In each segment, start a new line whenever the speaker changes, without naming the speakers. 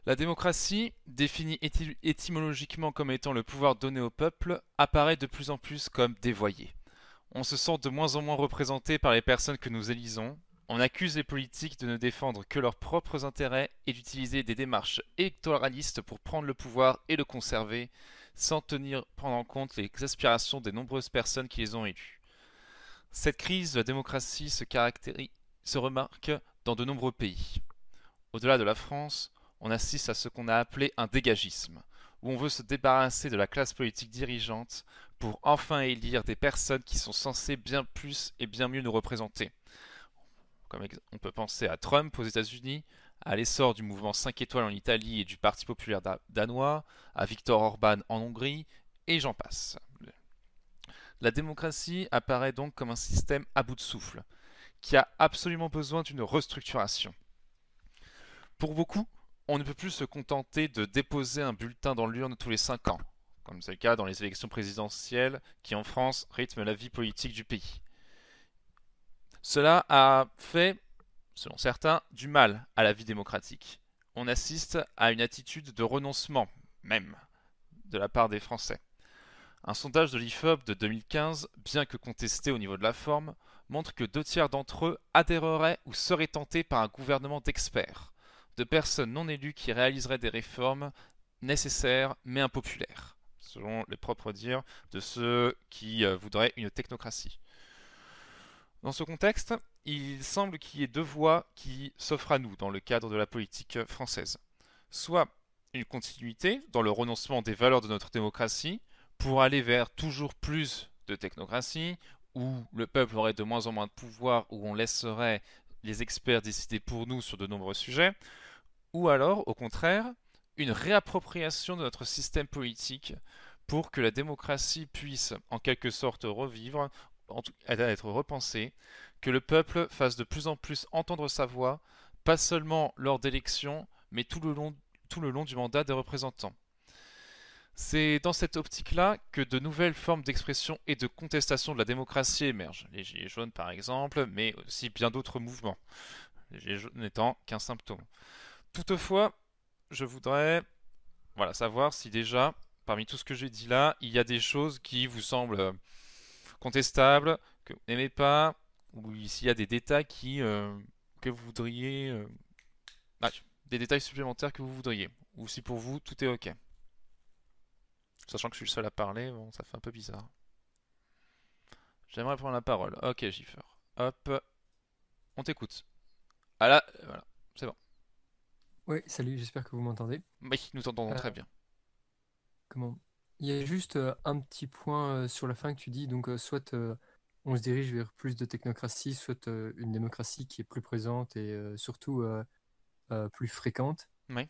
La démocratie, définie étymologiquement comme étant le pouvoir donné au peuple, apparaît de plus en plus comme dévoyée. On se sent de moins en moins représenté par les personnes que nous élisons. On accuse les politiques de ne défendre que leurs propres intérêts et d'utiliser des démarches électoralistes pour prendre le pouvoir et le conserver, sans prendre en compte les aspirations des nombreuses personnes qui les ont élus. Cette crise de la démocratie se remarque dans de nombreux pays. Au-delà de la France, on assiste à ce qu'on a appelé un dégagisme, où on veut se débarrasser de la classe politique dirigeante pour enfin élire des personnes qui sont censées bien plus et bien mieux nous représenter. Comme on peut penser à Trump aux États-Unis, à l'essor du mouvement 5 étoiles en Italie et du Parti populaire danois, à Viktor Orban en Hongrie, et j'en passe. La démocratie apparaît donc comme un système à bout de souffle, qui a absolument besoin d'une restructuration. Pour beaucoup, on ne peut plus se contenter de déposer un bulletin dans l'urne tous les 5 ans, comme c'est le cas dans les élections présidentielles qui en France rythment la vie politique du pays. Cela a fait, selon certains, du mal à la vie démocratique. On assiste à une attitude de renoncement, même, de la part des Français. Un sondage de l'IFOP de 2015, bien que contesté au niveau de la forme, montre que 2 tiers d'entre eux adhéreraient ou seraient tentés par un gouvernement d'experts, de personnes non élues qui réaliseraient des réformes nécessaires mais impopulaires, selon les propres dires de ceux qui voudraient une technocratie. Dans ce contexte, il semble qu'il y ait 2 voies qui s'offrent à nous dans le cadre de la politique française. Soit une continuité dans le renoncement des valeurs de notre démocratie pour aller vers toujours plus de technocratie, où le peuple aurait de moins en moins de pouvoir, où on laisserait les experts décider pour nous sur de nombreux sujets, ou alors, au contraire, une réappropriation de notre système politique pour que la démocratie puisse en quelque sorte revivre, être repensée, que le peuple fasse de plus en plus entendre sa voix, pas seulement lors d'élections, mais tout le long du mandat des représentants. C'est dans cette optique-là que de nouvelles formes d'expression et de contestation de la démocratie émergent. Les Gilets jaunes par exemple, mais aussi bien d'autres mouvements. Les Gilets jaunes n'étant qu'un symptôme. Toutefois, je voudrais savoir si déjà, parmi tout ce que j'ai dit là, il y a des choses qui vous semblent contestables, que vous n'aimez pas, ou s'il y a des détails que vous voudriez... ah, des détails supplémentaires que vous voudriez, ou si pour vous tout est ok. Sachant que je suis le seul à parler, bon, ça fait un peu bizarre. J'aimerais prendre la parole. Ok, Giffer. Hop, on t'écoute. Ah là, voilà, c'est bon.
Oui, salut, j'espère que vous m'entendez.
Oui, nous t'entendons
Euh,
très bien.
comment? Il y a juste un petit point sur la fin que tu dis, donc soit on se dirige vers plus de technocratie, soit une démocratie qui est plus présente et surtout plus fréquente.
Oui.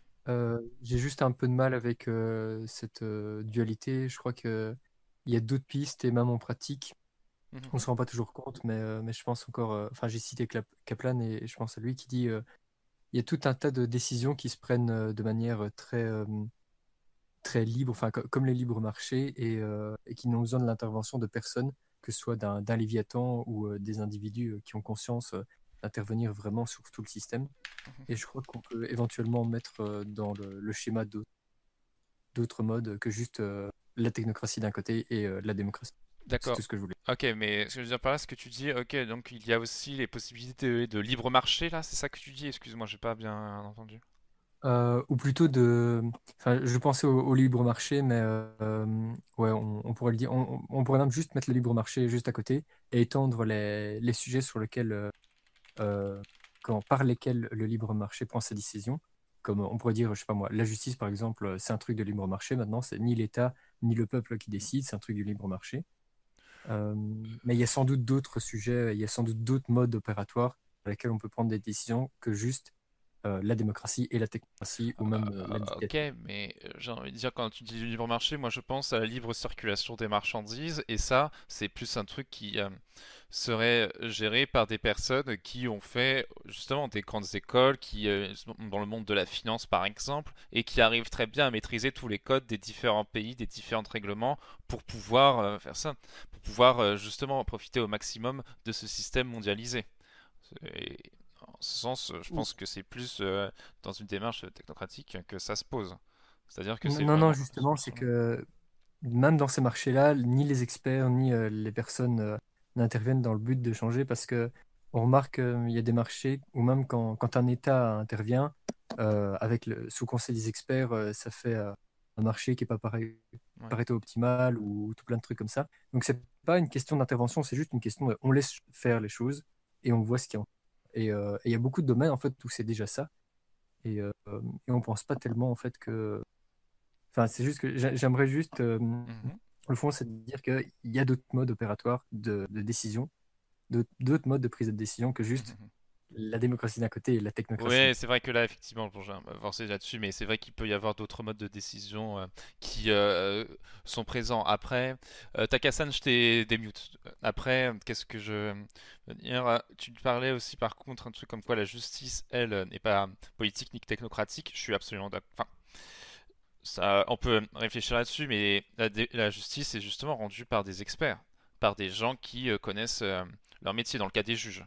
J'ai juste un peu de mal avec cette dualité. Je crois que il y a d'autres pistes et même en pratique,
Mhm.
on se rend pas toujours compte, mais je pense encore. Enfin, j'ai cité Kaplan et je pense à lui qui dit il y a tout un tas de décisions qui se prennent de manière très libre, enfin comme les libres marchés et qui n'ont besoin de l'intervention de personne, que ce soit d'un Léviathan ou des individus qui ont conscience d'intervenir vraiment sur tout le système. Et je crois qu'on peut éventuellement mettre dans le schéma d'autres modes que juste la technocratie d'un côté et la démocratie. C'est
D'accord.
tout ce que je voulais.
Ok, mais ce que je veux dire par là, ce que tu dis, ok, donc il y a aussi les possibilités de libre marché là, c'est ça que tu dis? Excuse-moi, j'ai pas bien entendu.
Ou plutôt de. Enfin, je pensais au libre marché, mais ouais, on pourrait le dire. On pourrait même juste mettre le libre marché juste à côté et étendre les sujets sur lesquels euh, par lesquels le libre marché prend ses décisions. Comme on pourrait dire, je sais pas moi, la justice par exemple, c'est un truc de libre marché maintenant, c'est ni l'État ni le peuple qui décide, c'est un truc du libre marché. Euh, mais il y a sans doute d'autres sujets, il y a sans doute d'autres modes opératoires sur lesquels on peut prendre des décisions que juste la démocratie et la technocratie ou même la
Ok,
dictature.
mais j'ai envie de dire, quand tu dis libre marché, moi je pense à la libre circulation des marchandises, et ça, c'est plus un truc qui serait géré par des personnes qui ont fait justement des grandes écoles, qui sont dans le monde de la finance par exemple, et qui arrivent très bien à maîtriser tous les codes des différents pays, des différents règlements, pour pouvoir faire ça, pour pouvoir justement profiter au maximum de ce système mondialisé. Et ce sens, je pense que c'est plus dans une démarche technocratique que ça se pose. C'est-à-dire que c'est
Non, non,
vraiment
justement, c'est
solution.
que même dans ces marchés-là, ni les experts, ni les personnes n'interviennent dans le but de changer parce que on remarque qu'il y a des marchés où même quand un État intervient, sous conseil des experts, ça fait un marché qui n'est pas pareil,
Ouais.
Pareto optimal ou tout plein de trucs comme ça. Donc, c'est pas une question d'intervention, c'est juste une question de on laisse faire les choses et on voit ce qu'il y a. Et il y a beaucoup de domaines en fait où c'est déjà ça. Et on pense pas tellement en fait que. Enfin, c'est juste que j'aimerais juste.
Mhm.
Le fond, c'est de dire qu'il y a d'autres modes opératoires de décision, d'autres modes de prise de décision que juste
Mhm.
la démocratie d'un côté et la technocratie.
Ouais, c'est vrai que là, effectivement, bon, j'ai avancé là-dessus, mais c'est vrai qu'il peut y avoir d'autres modes de décision qui sont présents. Après, Takasan, je t'ai démute. Après, qu'est-ce que je veux dire, tu parlais aussi, par contre, un truc comme quoi la justice, elle, n'est pas politique ni technocratique. Je suis absolument d'accord. Enfin, ça, on peut réfléchir là-dessus, mais la justice est justement rendue par des experts, par des gens qui connaissent leur métier. Dans le cas des juges,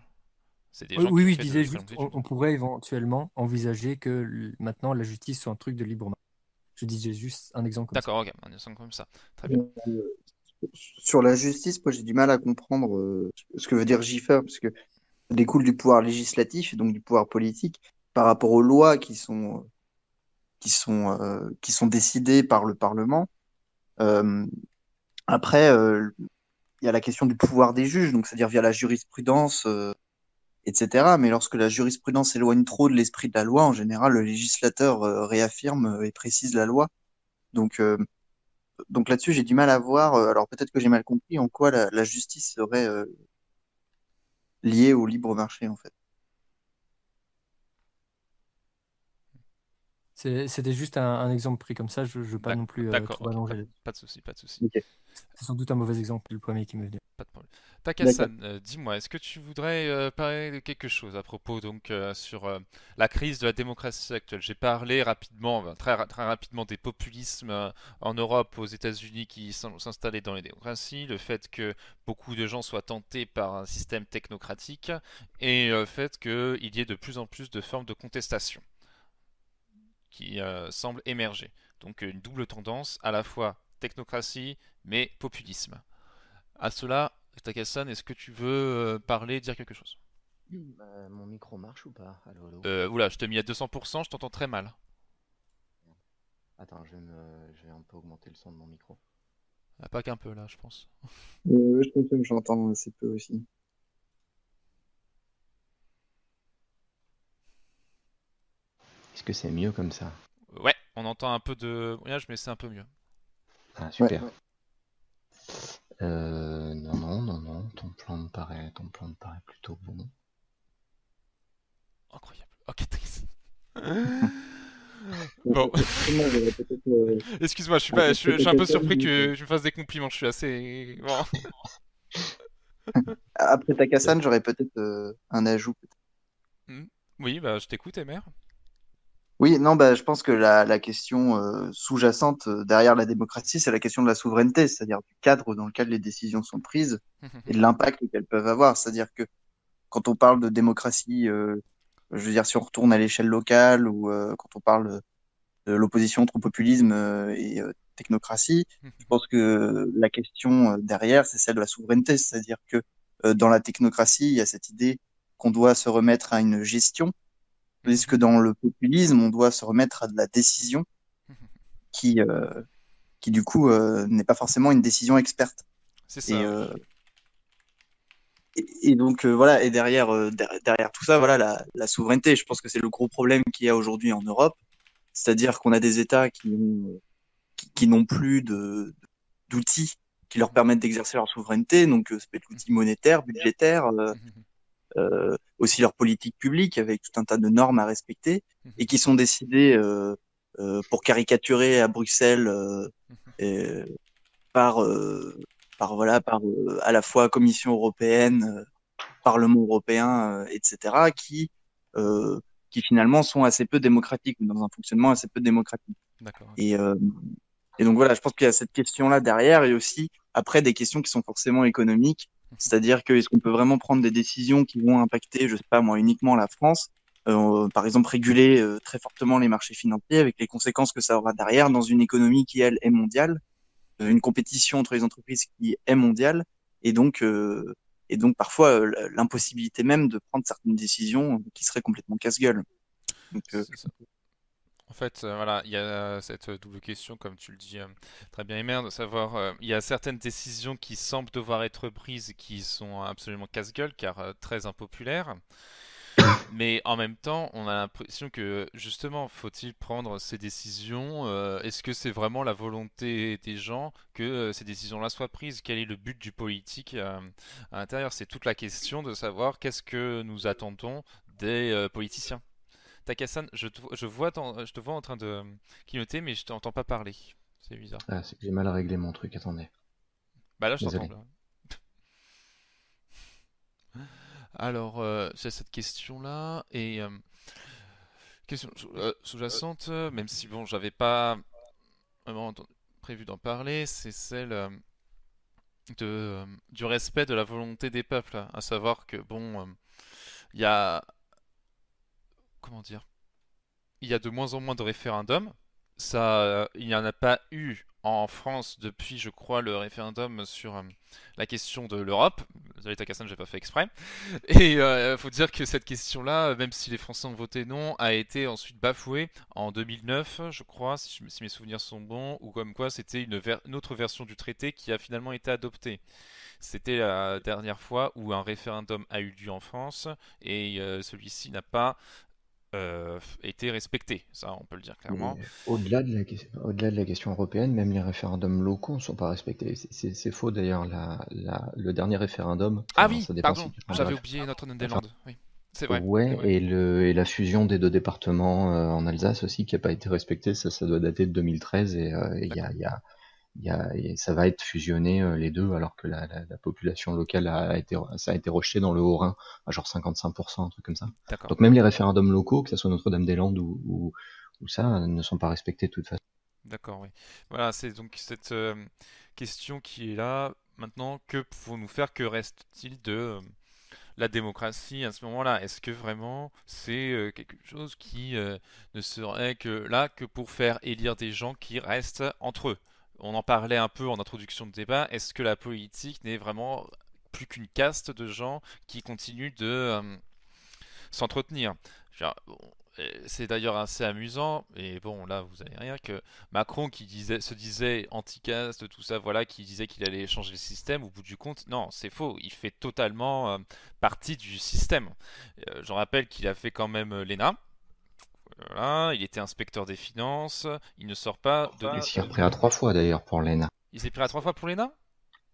c'est des
Oui,
gens
oui,
qui ont
oui, je
fait de
disais
très longues
juste,
études.
on pourrait éventuellement envisager que maintenant la justice soit un truc de libre marché. Je disais juste un exemple comme ça.
D'accord, ok, on est ensemble comme ça. Très bien.
Euh, Sur la justice, moi j'ai du mal à comprendre ce que veut dire Giffer, parce que ça découle du pouvoir législatif et donc du pouvoir politique par rapport aux lois qui sont décidées par le Parlement. Euh, Après, il y a la question du pouvoir des juges, donc c'est-à-dire via la jurisprudence, etc. Mais lorsque la jurisprudence s'éloigne trop de l'esprit de la loi, en général, le législateur réaffirme et précise la loi. Donc, donc là-dessus, j'ai du mal à voir. Alors peut-être que j'ai mal compris en quoi la justice serait liée au libre marché, en fait.
C'était juste un exemple pris comme ça. Je ne veux pas non plus
D'accord,
trop
ok,
allonger là-dessus.
pas de souci, pas de souci.
Ok,
C'est sans doute un mauvais exemple, le premier qui me vient.
Pas de problème.
d'accord.
Takassan, dis-moi, est-ce que tu voudrais parler de quelque chose à propos donc sur la crise de la démocratie actuelle? J'ai parlé rapidement, très rapidement des populismes en Europe, aux États-Unis qui s'installaient dans les démocraties, le fait que beaucoup de gens soient tentés par un système technocratique et le fait qu'il y ait de plus en plus de formes de contestation qui semblent émerger. Donc une double tendance, à la fois technocratie mais populisme. À cela, Takassan, est-ce que tu veux parler, dire quelque chose?
Mon micro marche ou pas? Allô, allô?
Oula, je t'ai mis à 200%, je t'entends très mal.
Attends, je vais un peu augmenter le son de mon micro.
Ah, pas qu'un peu là, je pense.
Je confirme, j'entends assez peu aussi.
Est-ce que c'est mieux comme ça?
Ouais, on entend un peu de brouillage, mais c'est un peu mieux.
Ah,
Ouais.
super. Non, non, non, non, ton plan me paraît plutôt bon.
Incroyable. Ok, triste. Bon,
Effectivement, il y aurait peut-être,
excuse-moi,
après
je suis un peu surpris
Takassan,
que tu me fasses des compliments. Je suis assez. Bon.
après Takassan, j'aurais peut-être un ajout.
Hmm. Oui, bah je t'écoute, Emer.
Oui, non, bah, je pense que la question sous-jacente derrière la démocratie, c'est la question de la souveraineté, c'est-à-dire du cadre dans lequel les décisions sont prises et de l'impact qu'elles peuvent avoir. C'est-à-dire que quand on parle de démocratie, je veux dire, si on retourne à l'échelle locale ou quand on parle de l'opposition entre populisme et technocratie, je pense que la question derrière, c'est celle de la souveraineté, c'est-à-dire que dans la technocratie, il y a cette idée qu'on doit se remettre à une gestion, tandis que dans le populisme, on doit se remettre à de la décision qui, euh, qui du coup, n'est pas forcément une décision experte.
C'est
Et,
ça, oui.
euh, et donc, voilà, et derrière tout ça, voilà, la souveraineté, je pense que c'est le gros problème qu'il y a aujourd'hui en Europe, c'est-à-dire qu'on a des États qui n'ont plus d'outils qui leur permettent d'exercer leur souveraineté. Donc, ça peut être l'outil monétaire, budgétaire, aussi leur politique publique avec tout un tas de normes à respecter et qui sont décidées pour caricaturer à Bruxelles et par, voilà, par à la fois Commission européenne, Parlement européen, etc., euh, qui finalement sont assez peu démocratiques ou dans un fonctionnement assez peu démocratique.
D'accord, ok.
Et, euh, et donc voilà, je pense qu'il y a cette question-là derrière et aussi après des questions qui sont forcément économiques C'est-à-dire que est-ce qu'on peut vraiment prendre des décisions qui vont impacter, je sais pas moi, uniquement la France, par exemple réguler très fortement les marchés financiers avec les conséquences que ça aura derrière dans une économie qui, elle, est mondiale, une compétition entre les entreprises qui est mondiale, et donc parfois l'impossibilité même de prendre certaines décisions qui seraient complètement casse-gueule. Donc,
C'est ça. En fait, voilà, il y a cette double question, comme tu le dis très bien, Emer, de savoir, il y a certaines décisions qui semblent devoir être prises et qui sont absolument casse-gueule, car très impopulaires. Mais en même temps, on a l'impression que justement, faut-il prendre ces décisions? Est-ce que c'est vraiment la volonté des gens que ces décisions-là soient prises? Quel est le but du politique à l'intérieur? C'est toute la question de savoir qu'est-ce que nous attendons des politiciens. Takassan, je te vois en train de clignoter, mais je t'entends pas parler. C'est bizarre.
Ah, c'est que j'ai mal réglé mon truc, attendez.
Bah là, je t'entends
Désolé.
là. Alors, j'ai cette question-là et question sous-jacente, même si bon, j'avais pas vraiment prévu d'en parler, c'est celle du respect de la volonté des peuples, à savoir que bon, il y a comment dire, il y a de moins en moins de référendums. Ça, il n'y en a pas eu en France depuis, je crois, le référendum sur la question de l'Europe. Désolé, Takassan, j'ai pas fait exprès. Et faut dire que cette question-là, même si les Français ont voté non, a été ensuite bafouée en 2009, je crois, si mes souvenirs sont bons, ou comme quoi c'était une autre version du traité qui a finalement été adoptée. C'était la dernière fois où un référendum a eu lieu en France et celui-ci n'a pas été respecté. Ça, on peut le dire clairement.
Mais au-delà de la question européenne, même les référendums locaux ne sont pas respectés. C'est faux d'ailleurs. Le dernier référendum,
Ah
enfin,
oui,
ça dépend si
pardon,
tu prends
j'avais oublié
enfin,
Notre-Dame-des-Landes. Oui, c'est vrai.
ouais, et la fusion des deux départements en Alsace aussi qui n'a pas été respectée, ça doit dater de 2013 et
D'accord.
et ça va être fusionné les deux alors que la population locale ça a été rejeté dans le Haut-Rhin à genre 55%, un truc comme ça.
D'accord.
Donc même les référendums locaux, que ce soit Notre-Dame-des-Landes ou ça, ne sont pas respectés de toute façon.
D'accord, oui. Voilà, c'est donc cette question qui est là. Maintenant, que pouvons-nous faire? Que reste-t-il de la démocratie à ce moment-là? Est-ce que vraiment c'est quelque chose qui ne serait que là que pour faire élire des gens qui restent entre eux? On en parlait un peu en introduction de débat. Est-ce que la politique n'est vraiment plus qu'une caste de gens qui continuent de s'entretenir? Bon, c'est d'ailleurs assez amusant, et bon là vous allez rire, que Macron se disait anti-caste, tout ça, voilà, qui disait qu'il allait changer le système, au bout du compte, non, c'est faux, il fait totalement partie du système. Je rappelle qu'il a fait quand même l'ENA, voilà, il était inspecteur des finances, il ne sort pas de...
Il s'y est repris à 3 fois d'ailleurs pour l'ENA.
Il s'est pris à 3 fois pour l'ENA?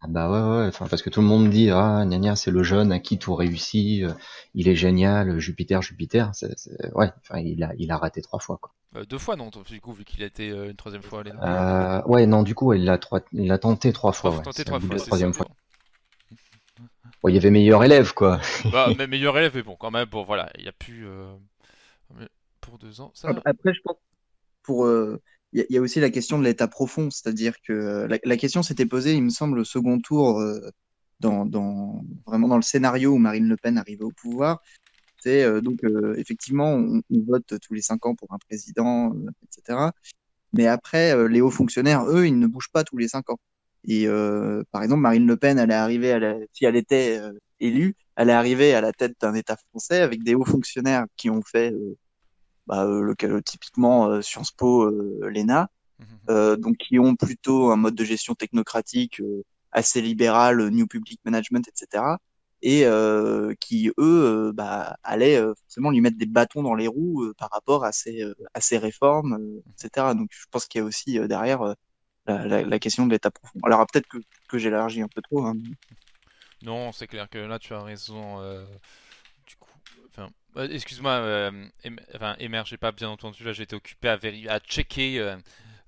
Ah bah ouais, enfin, parce que tout le monde dit, ah, gna gna, c'est le jeune à qui tout réussit, il est génial, Jupiter, Jupiter, ouais, enfin, il a raté 3 fois, quoi.
2 fois non, du coup, vu qu'il a été une troisième fois à l'ENA.
Ouais, non, du coup, il a tenté 3 fois, ouais.
Tenté
C'est au
trois
bout de
fois,
la
c'est ça.
troisième fois. Bon, il y avait meilleur élève, quoi.
Bah, mais meilleur élève, mais bon, quand même, bon, voilà, il y a pu... pour 2 ans, ça...
après, je pense pour il y a aussi la question de l'État profond, c'est-à-dire que la question s'était posée, il me semble, au second tour, vraiment dans le scénario où Marine Le Pen arrivait au pouvoir. C'est donc effectivement, on vote tous les 5 ans pour un président, etc. Mais après, les hauts fonctionnaires, eux, ils ne bougent pas tous les 5 ans. Et par exemple, Marine Le Pen, elle est arrivée, si elle était élue, elle est arrivée à la tête d'un État français avec des hauts fonctionnaires qui ont fait typiquement Sciences Po, l'ENA, donc qui ont plutôt un mode de gestion technocratique assez libéral, New Public Management, etc. Et qui, eux, allaient forcément lui mettre des bâtons dans les roues par rapport à ces réformes, etc. Donc je pense qu'il y a aussi derrière la question de l'État profond. Alors peut-être que j'élargis un peu trop, hein.
Non, c'est clair que là tu as raison. Du coup, enfin, excuse-moi, enfin, Emer, j'ai pas bien entendu. Là, j'ai été occupé à checker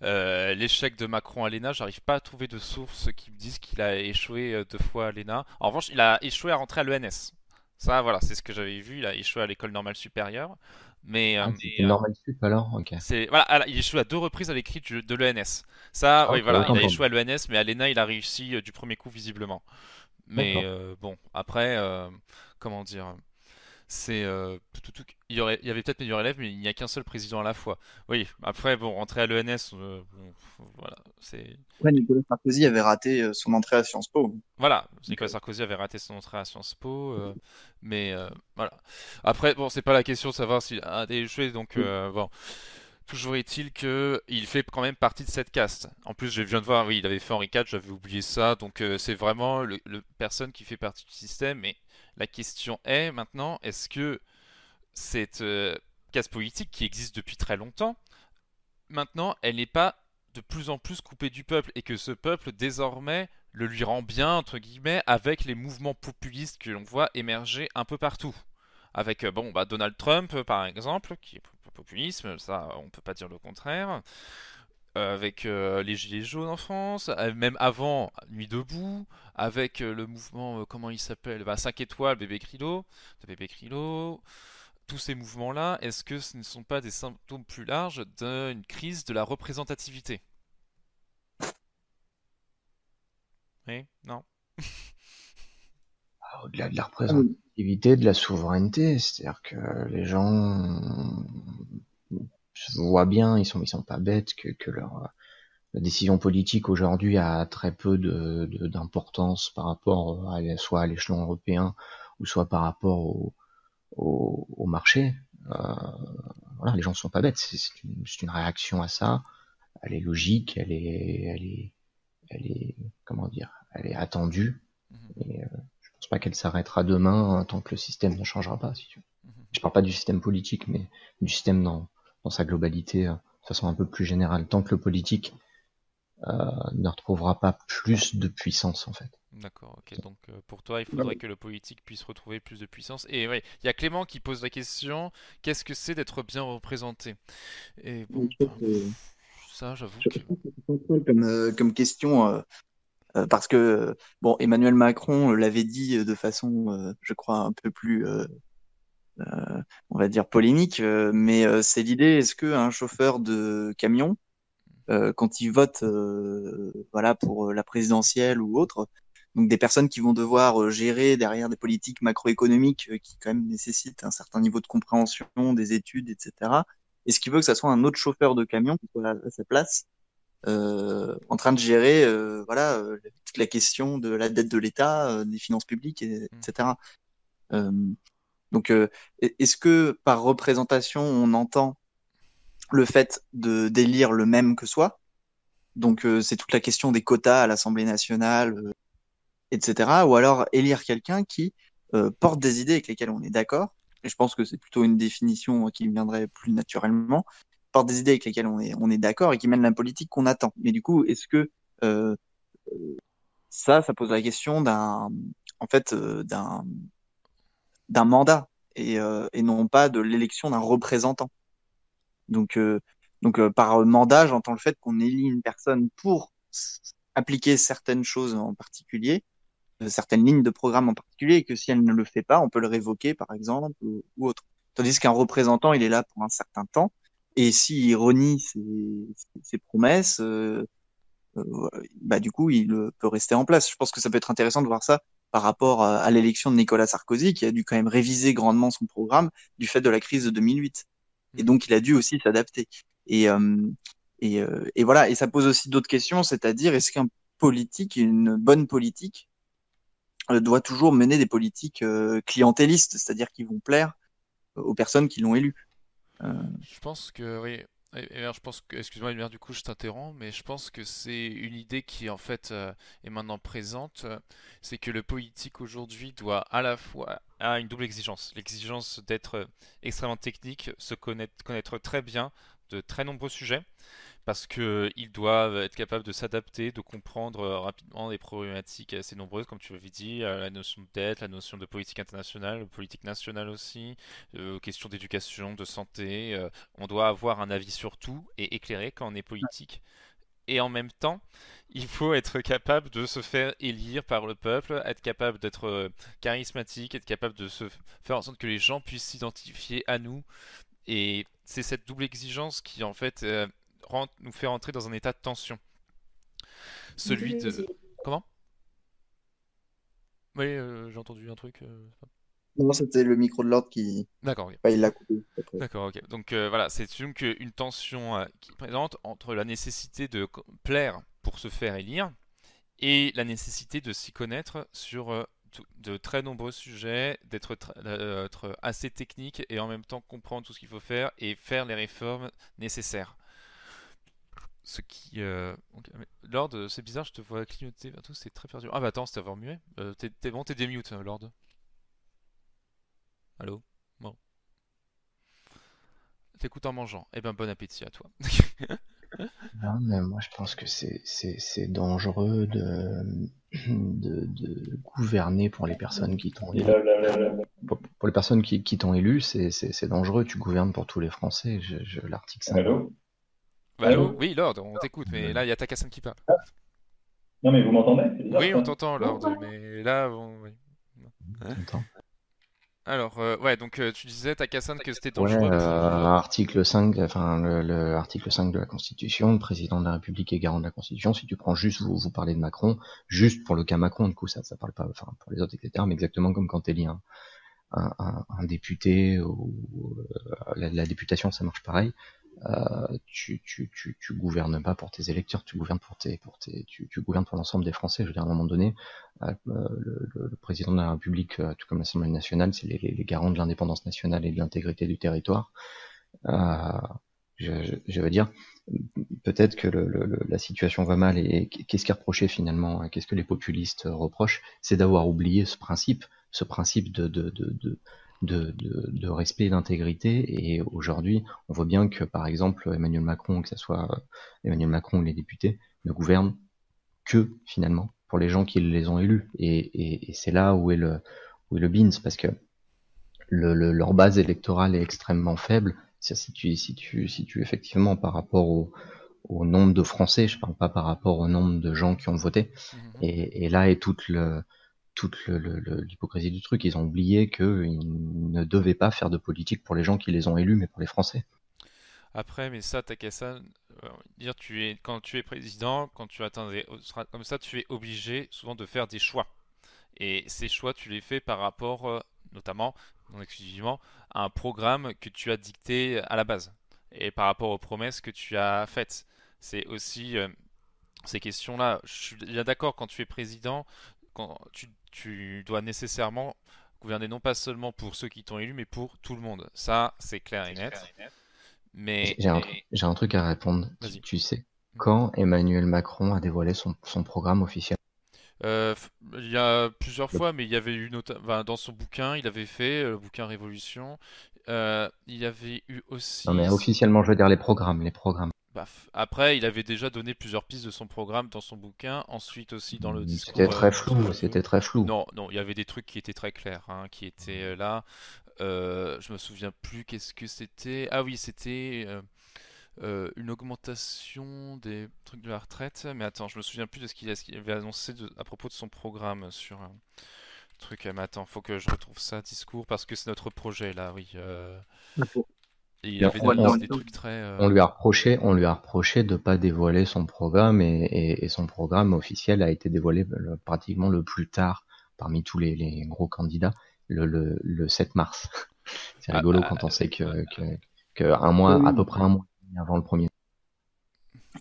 l'échec de Macron à l'ENA. J'arrive pas à trouver de sources qui me disent qu'il a échoué 2 fois à l'ENA. En revanche, il a échoué à rentrer à l'ENS. Ça, voilà, c'est ce que j'avais vu. Il a échoué à l'école normale supérieure. Mais
Ah, c'était normal sup alors, ok.
voilà, il échoue à 2 reprises à l'écrit de l'ENS. Ça,
Ah,
oui,
ok,
voilà,
autant
il a
pour
échoué à l'ENS, mais à l'ENA, il a réussi du premier coup visiblement. Mais
D'accord.
bon, après, comment dire, c'est il y avait peut-être meilleur élève, mais il n'y a qu'un seul président à la fois. Oui, après, bon, rentrer à l'ENS, bon, voilà, c'est
Ouais, Nicolas Sarkozy avait raté son entrée à Sciences Po.
voilà.
Donc,
Nicolas Sarkozy avait raté son entrée à Sciences Po, mais voilà. Après, bon, c'est pas la question de savoir s'il a échoué, donc bon. Toujours est-il que il fait quand même partie de cette caste. En plus, je viens de voir, oui, il avait fait Henri IV, j'avais oublié ça. Donc, c'est vraiment le personne qui fait partie du système. Mais la question est maintenant, est-ce que cette caste politique qui existe depuis très longtemps, maintenant, elle n'est pas de plus en plus coupée du peuple et que ce peuple, désormais, le lui rend bien, entre guillemets, avec les mouvements populistes que l'on voit émerger un peu partout. Avec bon, bah, Donald Trump, par exemple, qui est populisme, ça, on peut pas dire le contraire. Avec les Gilets jaunes en France, même avant Nuit debout, avec le mouvement, comment il s'appelle, bah, 5 étoiles, Bébé Krilo, de Bébé Krilo. Tous ces mouvements-là, est-ce que ce ne sont pas des symptômes plus larges d'une crise de la représentativité? Oui? Non?
Au-delà de la
ah oui.
représentativité, de la souveraineté, c'est-à-dire que les gens voient bien, ils sont pas bêtes que leur la décision politique aujourd'hui a très peu d'importance par rapport soit à l'échelon européen ou soit par rapport au marché. Euh, voilà, les gens sont pas bêtes, c'est une réaction à ça. Elle est logique, elle est, comment dire, elle est attendue.
Mhm,
Et je pense pas qu'elle s'arrêtera demain tant que le système ne changera pas. Si tu veux.
mhm.
Je parle pas du système politique, mais du système dans sa globalité, de façon un peu plus générale. Tant que le politique ne retrouvera pas plus de puissance, en fait.
D'accord, ok. Donc pour toi, il faudrait que le politique puisse retrouver plus de puissance. Et ouais, il y a Clément qui pose la question, qu'est-ce que c'est d'être bien représenté? Et bon,
Je pense
bah,
que
ça, j'avoue
je
que...
pense que c'est central comme question, parce que bon, Emmanuel Macron l'avait dit de façon, je crois, un peu plus, on va dire, polémique, mais c'est l'idée, est-ce qu'un chauffeur de camion, quand il vote voilà, pour la présidentielle ou autre, donc des personnes qui vont devoir gérer derrière des politiques macroéconomiques qui quand même nécessitent un certain niveau de compréhension, des études, etc. Est-ce qu'il veut que ça soit un autre chauffeur de camion qui soit à sa place en train de gérer voilà, toute la question de la dette de l'État, des finances publiques,
Hmm.
etc. Euh, donc, est-ce que par représentation, on entend le fait de d'élire le même que soi? Donc, c'est toute la question des quotas à l'Assemblée nationale, etc. Ou alors élire quelqu'un qui porte des idées avec lesquelles on est d'accord. Et je pense que c'est plutôt une définition qui viendrait plus naturellement. Porte des idées avec lesquelles on est d'accord et qui mène la politique qu'on attend. Mais du coup, est-ce que euh, ça pose la question en fait, d'un mandat et non pas de l'élection d'un représentant. Donc, par mandat, j'entends le fait qu'on élit une personne pour appliquer certaines choses en particulier, certaines lignes de programme en particulier, et que si elle ne le fait pas, on peut le révoquer, par exemple, ou autre. Tandis qu'un représentant, il est là pour un certain temps, et s'il renie ses promesses, bah, du coup, il peut rester en place. Je pense que ça peut être intéressant de voir ça par rapport à l'élection de Nicolas Sarkozy, qui a dû quand même réviser grandement son programme du fait de la crise de 2008. Et
Mhm.
donc, il a dû aussi s'adapter. Et, et voilà, et ça pose aussi d'autres questions, c'est-à-dire, est-ce qu'un politique, une bonne politique, doit toujours mener des politiques clientélistes, c'est-à-dire qui vont plaire aux personnes qui l'ont élu. Euh,
Je pense que oui. Et alors, je pense que, excuse-moi, Elmer, du coup, je t'interromps, mais je pense que c'est une idée qui en fait est maintenant présente. C'est que le politique aujourd'hui doit à la fois a une double exigence, l'exigence d'être extrêmement technique, se connaître très bien de très nombreux sujets, parce qu'ils doivent être capables de s'adapter, de comprendre rapidement des problématiques assez nombreuses, comme tu l'avais dit, la notion de dette, la notion de politique internationale, politique nationale aussi, questions d'éducation, de santé. On doit avoir un avis sur tout et éclairé quand on est politique. Et en même temps, il faut être capable de se faire élire par le peuple, être capable d'être charismatique, être capable de se faire en sorte que les gens puissent s'identifier à nous. Et c'est cette double exigence qui en fait nous fait rentrer dans un état de tension. Celui de... Comment? Oui, j'ai entendu un truc.
Non, c'était le micro de l'ordre qui.
D'accord, ok.
Bah, il l'a coupé après.
D'accord, ok. Donc voilà, c'est donc une tension qui est présente entre la nécessité de plaire pour se faire élire et la nécessité de s'y connaître sur de très nombreux sujets, d'être assez technique et en même temps comprendre tout ce qu'il faut faire et faire les réformes nécessaires. Ce qui. Lord, c'est bizarre, je te vois clignoter vers tout, c'est très perdu. Ah bah attends, c'est avoir muet. T'es bon, t'es démute, Lord. Allô? Bon. T'écoutes en mangeant. Eh ben bon appétit à toi.
Non, mais moi je pense que c'est dangereux de gouverner pour les personnes qui t'ont élu. Pour les personnes qui t'ont élu, c'est dangereux. Tu gouvernes pour tous les Français. L'article 5.
Allô?
Bah, allô?
Allô?
Oui, Lord, on t'écoute, mais là il y a Takassan qui parle.
Non, mais vous m'entendez? C'est bizarre,
Oui,
ça.
on t'entend, Lord, mais là, oui.
Attends.
Alors, ouais, donc tu disais, Takassan, que c'était
Ouais,
dangereux pour...
article 5, enfin le article 5 de la Constitution, le président de la République est garant de la Constitution. Si tu prends juste, vous parlez de Macron, juste pour le cas Macron, du coup ça parle pas, enfin pour les autres, etc. Mais exactement comme quand t'élis un député ou la députation, ça marche pareil. Tu gouvernes pas pour tes électeurs, tu gouvernes tu gouvernes pour l'ensemble des Français. Je veux dire, à un moment donné, le président de la République, tout comme l'Assemblée nationale, c'est les garants de l'indépendance nationale et de l'intégrité du territoire. Je veux dire, peut-être que la situation va mal et qu'est-ce qui est reproché finalement, qu'est-ce que les populistes reprochent, c'est d'avoir oublié ce principe de respect et d'intégrité. Et aujourd'hui, on voit bien que par exemple Emmanuel Macron, que ce soit Emmanuel Macron ou les députés, ne gouvernent que finalement pour les gens qui les ont élus. Et c'est là où est le beans, parce que leur base électorale est extrêmement faible. Si tu effectivement par rapport au nombre de Français, je parle pas par rapport au nombre de gens qui ont voté. Et là est toute l'hypocrisie du truc. Ils ont oublié qu'ils ne devaient pas faire de politique pour les gens qui les ont élus, mais pour les Français.
Après, mais ça, Takassan, dire quand tu es président, quand tu atteins des comme ça, tu es obligé souvent de faire des choix. Et ces choix, tu les fais par rapport, notamment, non exclusivement, à un programme que tu as dicté à la base. Et par rapport aux promesses que tu as faites. C'est aussi ces questions-là. Je suis bien d'accord, quand tu es président, quand tu dois nécessairement gouverner non pas seulement pour ceux qui t'ont élu, mais pour tout le monde. Ça, c'est clair et net. Mais
J'ai un truc à répondre.
Vas-y.
Tu sais quand Emmanuel Macron a dévoilé son programme officiel?
Il y a plusieurs fois, mais il y avait eu dans son bouquin, il avait fait le bouquin Révolution. Il y avait eu aussi.
Non mais officiellement, je veux dire les programmes.
Après, il avait déjà donné plusieurs pistes de son programme dans son bouquin. Ensuite aussi dans le discours.
C'était très flou.
Non, il y avait des trucs qui étaient très clairs, hein, qui étaient là. Je me souviens plus qu'est-ce que c'était. Ah oui, c'était une augmentation des trucs de la retraite. Mais attends, je me souviens plus de ce qu'il avait annoncé à propos de son programme sur un truc. Mais attends, faut que je retrouve ça, discours, parce que c'est notre projet là, oui. Et il avait des trucs très.
On lui a reproché de pas dévoiler son programme et son programme officiel a été dévoilé pratiquement le plus tard parmi tous les gros candidats, le 7 mars. C'est rigolo quand on sait que un mois, à peu près un mois avant le premier.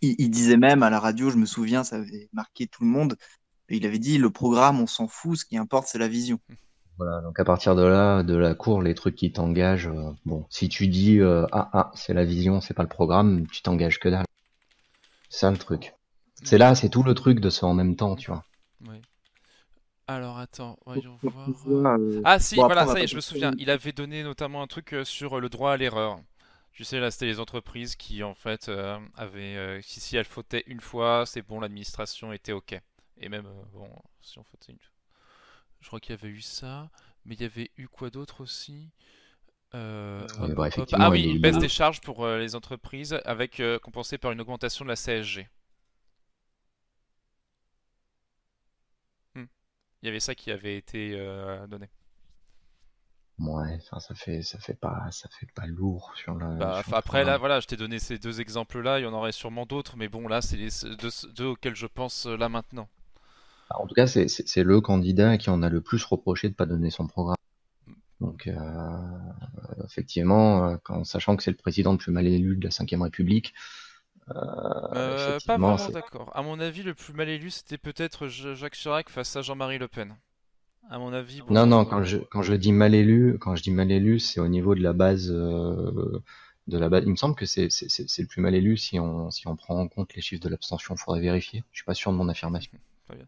Il disait même à la radio, je me souviens, ça avait marqué tout le monde. Il avait dit le programme, on s'en fout, ce qui importe, c'est la vision.
Voilà, donc à partir de là, de la cour, les trucs qui t'engagent, bon, si tu dis c'est la vision, c'est pas le programme, tu t'engages que dalle. C'est ça le truc. C'est là, c'est tout le truc de ce en même temps, tu vois.
Oui. Alors attends, voyons voir. Ah si, bon, voilà, ça y est, je me souviens. Il avait donné notamment un truc sur le droit à l'erreur. Tu sais, là, c'était les entreprises qui, en fait, avaient... si elles fautaient une fois, c'est bon, l'administration était OK. Et même, bon, si on fautait une fois... Je crois qu'il y avait eu ça, mais il y avait eu quoi d'autre aussi Ah oui, une baisse des charges pour les entreprises avec compensée par une augmentation de la CSG. Il y avait ça qui avait été donné.
Ouais, enfin ça fait pas lourd sur la.
Après là, voilà, je t'ai donné ces deux exemples-là. Il y en aurait sûrement d'autres, mais bon, là, c'est les deux auxquels je pense là maintenant.
En tout cas, c'est le candidat qui en a le plus reproché de pas donner son programme. Donc, effectivement, sachant que c'est le président le plus mal élu de la Ve République,
Pas
effectivement,
vraiment d'accord. À mon avis, le plus mal élu, c'était peut-être Jacques Chirac face à Jean-Marie Le Pen. À mon avis, bon.
Non, quand je dis mal élu, c'est au niveau de la base, Il me semble que c'est le plus mal élu si on prend en compte les chiffres de l'abstention. Faudrait vérifier. Je suis pas sûr de mon affirmation.
Très bien.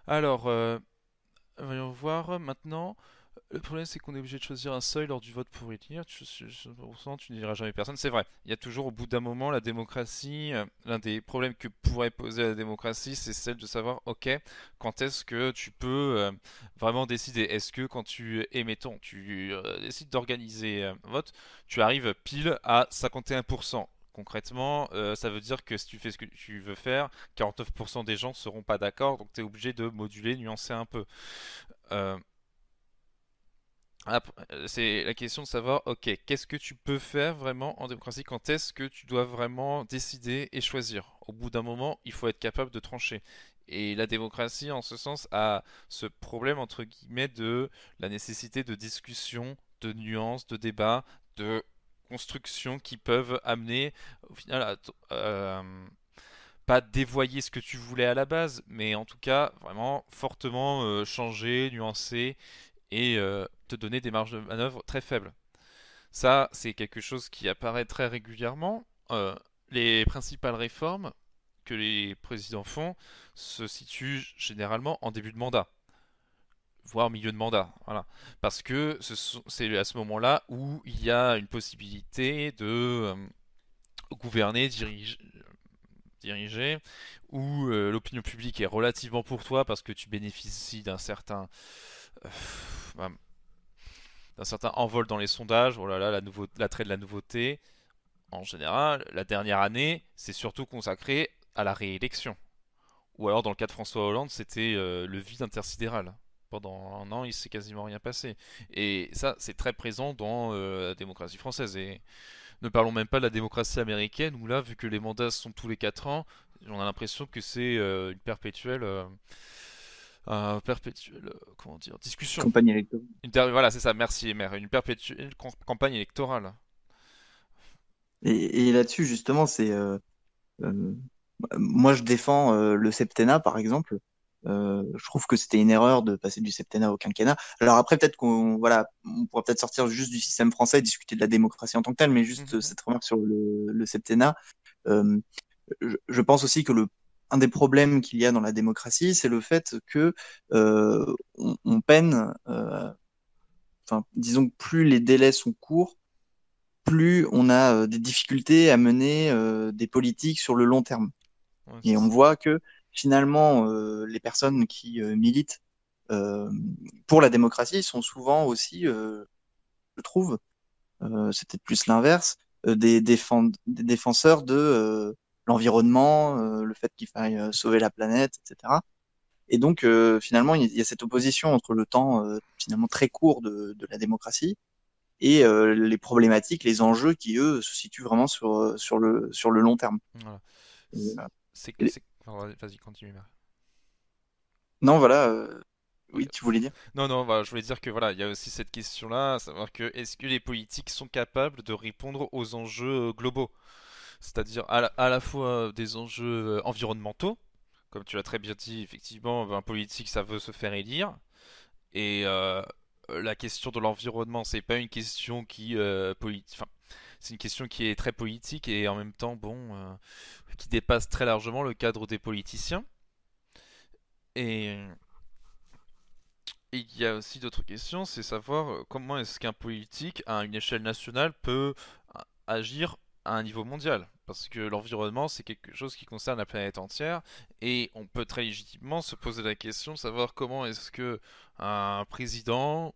Alors, voyons voir maintenant. Le problème, c'est qu'on est obligé de choisir un seuil lors du vote pour élire. Tu ne diras jamais personne. C'est vrai. Il y a toujours, au bout d'un moment, la démocratie. L'un des problèmes que pourrait poser la démocratie, c'est celle de savoir, ok, quand est-ce que tu peux vraiment décider. Est-ce que quand mettons, tu décides d'organiser un vote, tu arrives pile à 51%. Concrètement, ça veut dire que si tu fais ce que tu veux faire, 49% des gens ne seront pas d'accord, donc tu es obligé de moduler, nuancer un peu. Euh, C'est la question de savoir, ok, qu'est-ce que tu peux faire vraiment en démocratie? Quand est-ce que tu dois vraiment décider et choisir? Au bout d'un moment, il faut être capable de trancher. Et la démocratie, en ce sens, a ce problème, entre guillemets, de la nécessité de discussion, de nuances, de débats, de construction qui peuvent amener, au final, pas dévoyer ce que tu voulais à la base, mais en tout cas, vraiment fortement changer, nuancer et te donner des marges de manœuvre très faibles. Ça, c'est quelque chose qui apparaît très régulièrement. Les principales réformes que les présidents font se situent généralement en début de mandat, voire milieu de mandat. Voilà. Parce que c'est à ce moment-là où il y a une possibilité de gouverner, diriger, où l'opinion publique est relativement pour toi parce que tu bénéficies euh, bah, d'un certain envol dans les sondages. Oh là là, l'attrait de la nouveauté. En général, la dernière année, c'est surtout consacré à la réélection. Ou alors, dans le cas de François Hollande, c'était le vide intersidéral. Pendant un an, il s'est quasiment rien passé. Et ça, c'est très présent dans la démocratie française. Et ne parlons même pas de la démocratie américaine, où là, vu que les mandats sont tous les 4 ans, on a l'impression que c'est une perpétuelle comment dire, discussion.
Campagne électorale.
Voilà, c'est ça, merci Emer, une perpétuelle campagne électorale.
Et là-dessus, justement, moi, je défends le septennat, par exemple. Je trouve que c'était une erreur de passer du septennat au quinquennat. Alors après, peut-être on pourra peut-être sortir juste du système français et discuter de la démocratie en tant que telle, mais juste cette remarque sur le septennat. Euh, je pense aussi que un des problèmes qu'il y a dans la démocratie, c'est le fait que on peine, enfin, disons que plus les délais sont courts, plus on a des difficultés à mener des politiques sur le long terme.
Ouais,
Et on voit que finalement, les personnes qui militent pour la démocratie sont souvent aussi, je trouve, c'est peut-être plus l'inverse, des défenseur de l'environnement, le fait qu'il faille sauver la planète, etc. Et donc, finalement, il y a cette opposition entre le temps finalement très court de la démocratie et les problématiques, les enjeux qui, eux, se situent vraiment sur le long terme.
voilà.
Et,
C'est que
et-
c'est. Vas-y, continue. Marc.
non, voilà,
Ok.
oui, tu voulais dire.
Non, non, voilà, je voulais dire que voilà, il y a aussi cette question-là, à savoir que est-ce que les politiques sont capables de répondre aux enjeux globaux, c'est-à-dire à la fois des enjeux environnementaux, comme tu l'as très bien dit, effectivement, un politique ça veut se faire élire, et la question de l'environnement, c'est pas une question enfin, c'est une question qui est très politique et en même temps, bon, qui dépasse très largement le cadre des politiciens. Et il y a aussi d'autres questions, c'est savoir comment est-ce qu'un politique, à une échelle nationale, peut agir à un niveau mondial. Parce que l'environnement, c'est quelque chose qui concerne la planète entière, et on peut très légitimement se poser la question de savoir comment est-ce que un président,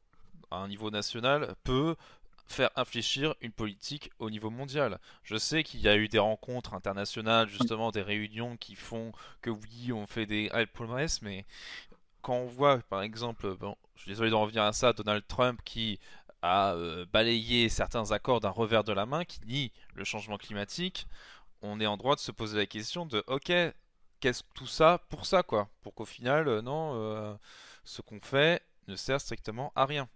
à un niveau national, peut faire infléchir une politique au niveau mondial. Je sais qu'il y a eu des rencontres internationales, justement des réunions qui font que oui, on fait des promesses, mais quand on voit, par exemple, bon, je suis désolé d'en revenir à ça, Donald Trump qui a balayé certains accords d'un revers de la main, qui nie le changement climatique, on est en droit de se poser la question de, ok, qu'est-ce que tout ça pour ça, quoi? Pour qu'au final, non, ce qu'on fait ne sert strictement à rien.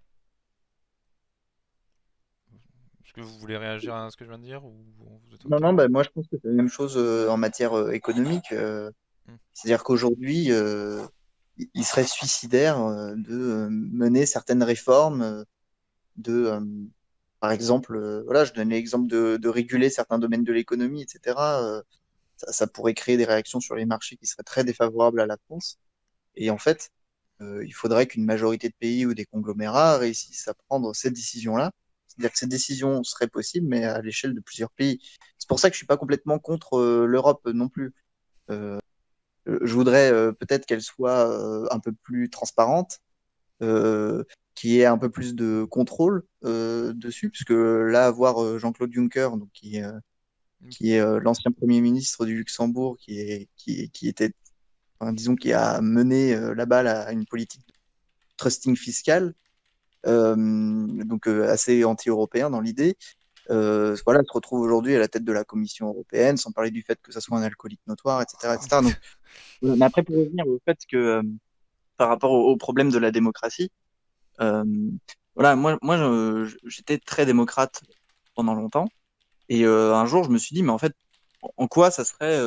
Est-ce que vous voulez réagir à ce que je viens de dire ou vous êtes
Non,
OK?
non, bah, moi je pense que c'est la même chose en matière économique.
Hmm.
C'est-à-dire qu'aujourd'hui, il serait suicidaire de mener certaines réformes, de, par exemple, voilà, je donne l'exemple de réguler certains domaines de l'économie, etc. Ça pourrait créer des réactions sur les marchés qui seraient très défavorables à la France. Et en fait, il faudrait qu'une majorité de pays ou des conglomérats réussissent à prendre ces décisions-là. C'est-à-dire que ces décisions seraient possibles, mais à l'échelle de plusieurs pays. C'est pour ça que je suis pas complètement contre l'Europe non plus. Euh, je voudrais peut-être qu'elle soit un peu plus transparente, euh, qu'il y ait un peu plus de contrôle dessus, puisque là, voir Jean-Claude Juncker, donc, qui est l'ancien Premier ministre du Luxembourg, qui était, enfin, disons, qui a mené là-bas une politique de trusting fiscal, donc assez anti-européen dans l'idée. Voilà, se retrouve aujourd'hui à la tête de la Commission européenne, sans parler du fait que ça soit un alcoolique notoire, etc., etc. Donc, mais après, pour revenir au fait que par rapport au problème de la démocratie, euh, voilà, j'étais très démocrate pendant longtemps, et un jour, je me suis dit, mais en fait, en quoi ça serait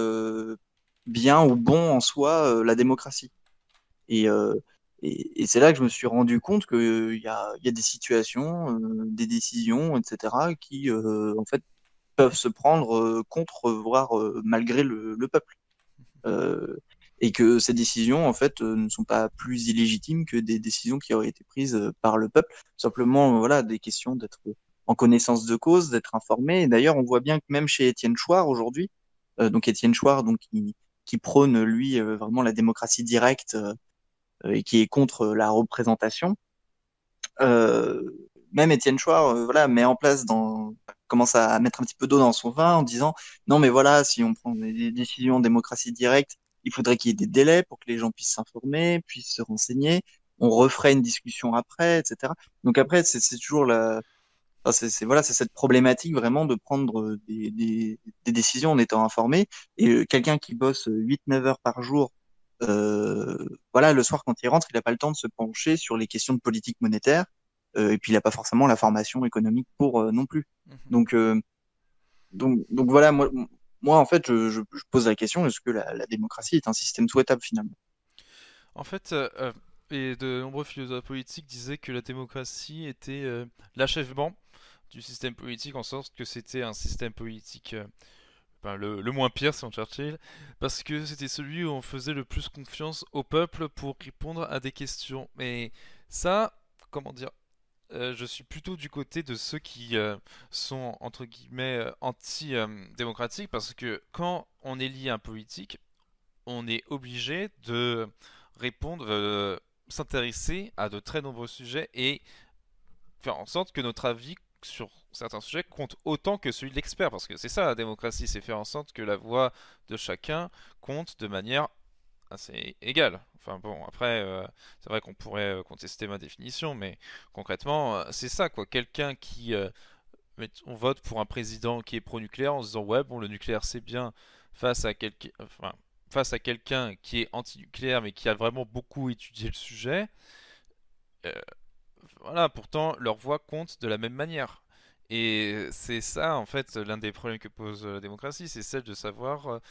bien ou bon en soi la démocratie? Et, et c'est là que je me suis rendu compte il y a des situations, des décisions, etc., qui en fait peuvent se prendre contre, voire malgré le peuple. Euh, et que ces décisions, en fait, ne sont pas plus illégitimes que des décisions qui auraient été prises par le peuple. Simplement, voilà, des questions d'être en connaissance de cause, d'être informé. Et d'ailleurs, on voit bien que même chez Étienne Chouard aujourd'hui, donc Étienne Chouard, donc qui prône lui vraiment la démocratie directe et qui est contre la représentation. Euh, Même Étienne Chouard, voilà, met en place commence à mettre un petit peu d'eau dans son vin en disant non mais voilà, si on prend des décisions en démocratie directe, il faudrait qu'il y ait des délais pour que les gens puissent s'informer, puissent se renseigner. On referait une discussion après, etc. Donc après, c'est toujours enfin, voilà, c'est cette problématique vraiment de prendre des décisions en étant informé. Et quelqu'un qui bosse 8-9 heures par jour, voilà, le soir quand il rentre, il n'a pas le temps de se pencher sur les questions de politique monétaire. Et puis il n'a pas forcément la formation économique pour non plus.
Mhm.
Donc, donc voilà, moi en fait, je pose la question, est-ce que la démocratie est un système souhaitable finalement?
En fait, et de nombreux philosophes politiques disaient que la démocratie était l'achèvement du système politique, en sorte que c'était un système politique enfin, le moins pire selon Churchill, parce que c'était celui où on faisait le plus confiance au peuple pour répondre à des questions. Mais ça, comment dire, je suis plutôt du côté de ceux qui sont entre guillemets anti-démocratiques, parce que quand on élit un politique, on est obligé de répondre, s'intéresser à de très nombreux sujets et faire en sorte que notre avis sur certains sujets compte autant que celui de l'expert, parce que c'est ça la démocratie, c'est faire en sorte que la voix de chacun compte de manière assez égale. Enfin bon, après, c'est vrai qu'on pourrait contester ma définition, mais concrètement, c'est ça quoi. Quelqu'un qui, on vote pour un président qui est pro-nucléaire en se disant ouais bon le nucléaire c'est bien face à quelqu'un, enfin face à quelqu'un qui est anti-nucléaire mais qui a vraiment beaucoup étudié le sujet. euh, voilà, pourtant leur voix compte de la même manière. Et c'est ça, en fait, l'un des problèmes que pose la démocratie, c'est celle de savoir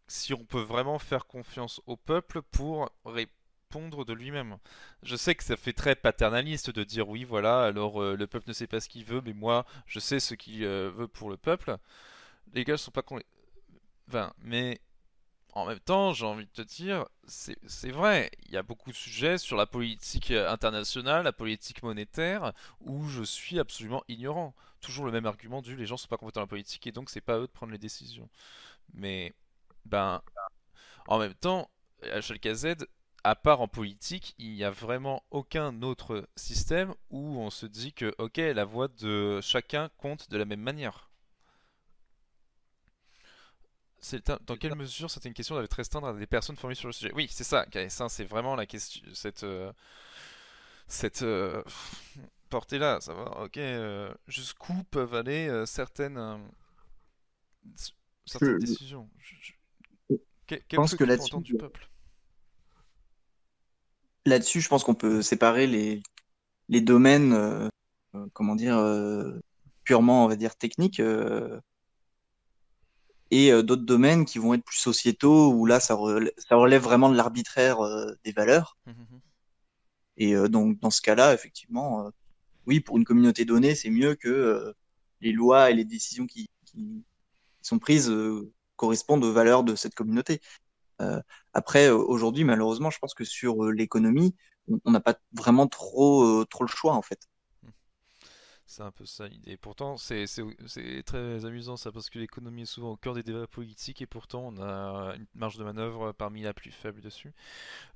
si on peut vraiment faire confiance au peuple pour répondre de lui-même. Je sais que ça fait très paternaliste de dire oui, voilà, alors le peuple ne sait pas ce qu'il veut, mais moi, je sais ce qu'il veut pour le peuple. Les gars ne sont pas con. Enfin, mais en même temps, j'ai envie de te dire, c'est vrai, il y a beaucoup de sujets sur la politique internationale, la politique monétaire, où je suis absolument ignorant. Toujours le même argument du les gens sont pas compétents dans la politique et donc c'est pas à eux de prendre les décisions. Mais, ben, en même temps, à HLKZ, à part en politique, il n'y a vraiment aucun autre système où on se dit que, ok, la voix de chacun compte de la même manière. Dans quelle mesure certaines questions doivent être restreintes à des personnes formées sur le sujet? Oui, c'est ça, ça c'est vraiment la question, cette portée-là, savoir, ok, jusqu'où peuvent aller certaines
Je,
décisions. Quel
pense
truc
que
qu'il faut entendre du peuple?
là-dessus, je pense qu'on peut séparer les domaines, comment dire, purement, on va dire, techniques, et d'autres domaines qui vont être plus sociétaux, où là, ça relève vraiment de l'arbitraire des valeurs.
Mhm.
Et donc, dans ce cas-là, effectivement, oui, pour une communauté donnée, c'est mieux que les lois et les décisions qui sont prises correspondent aux valeurs de cette communauté. Après, aujourd'hui, malheureusement, je pense que sur l'économie, on n'a pas vraiment trop le choix, en fait.
C'est un peu ça l'idée. Pourtant, c'est très amusant ça, parce que l'économie est souvent au cœur des débats politiques et pourtant on a une marge de manœuvre parmi la plus faible dessus.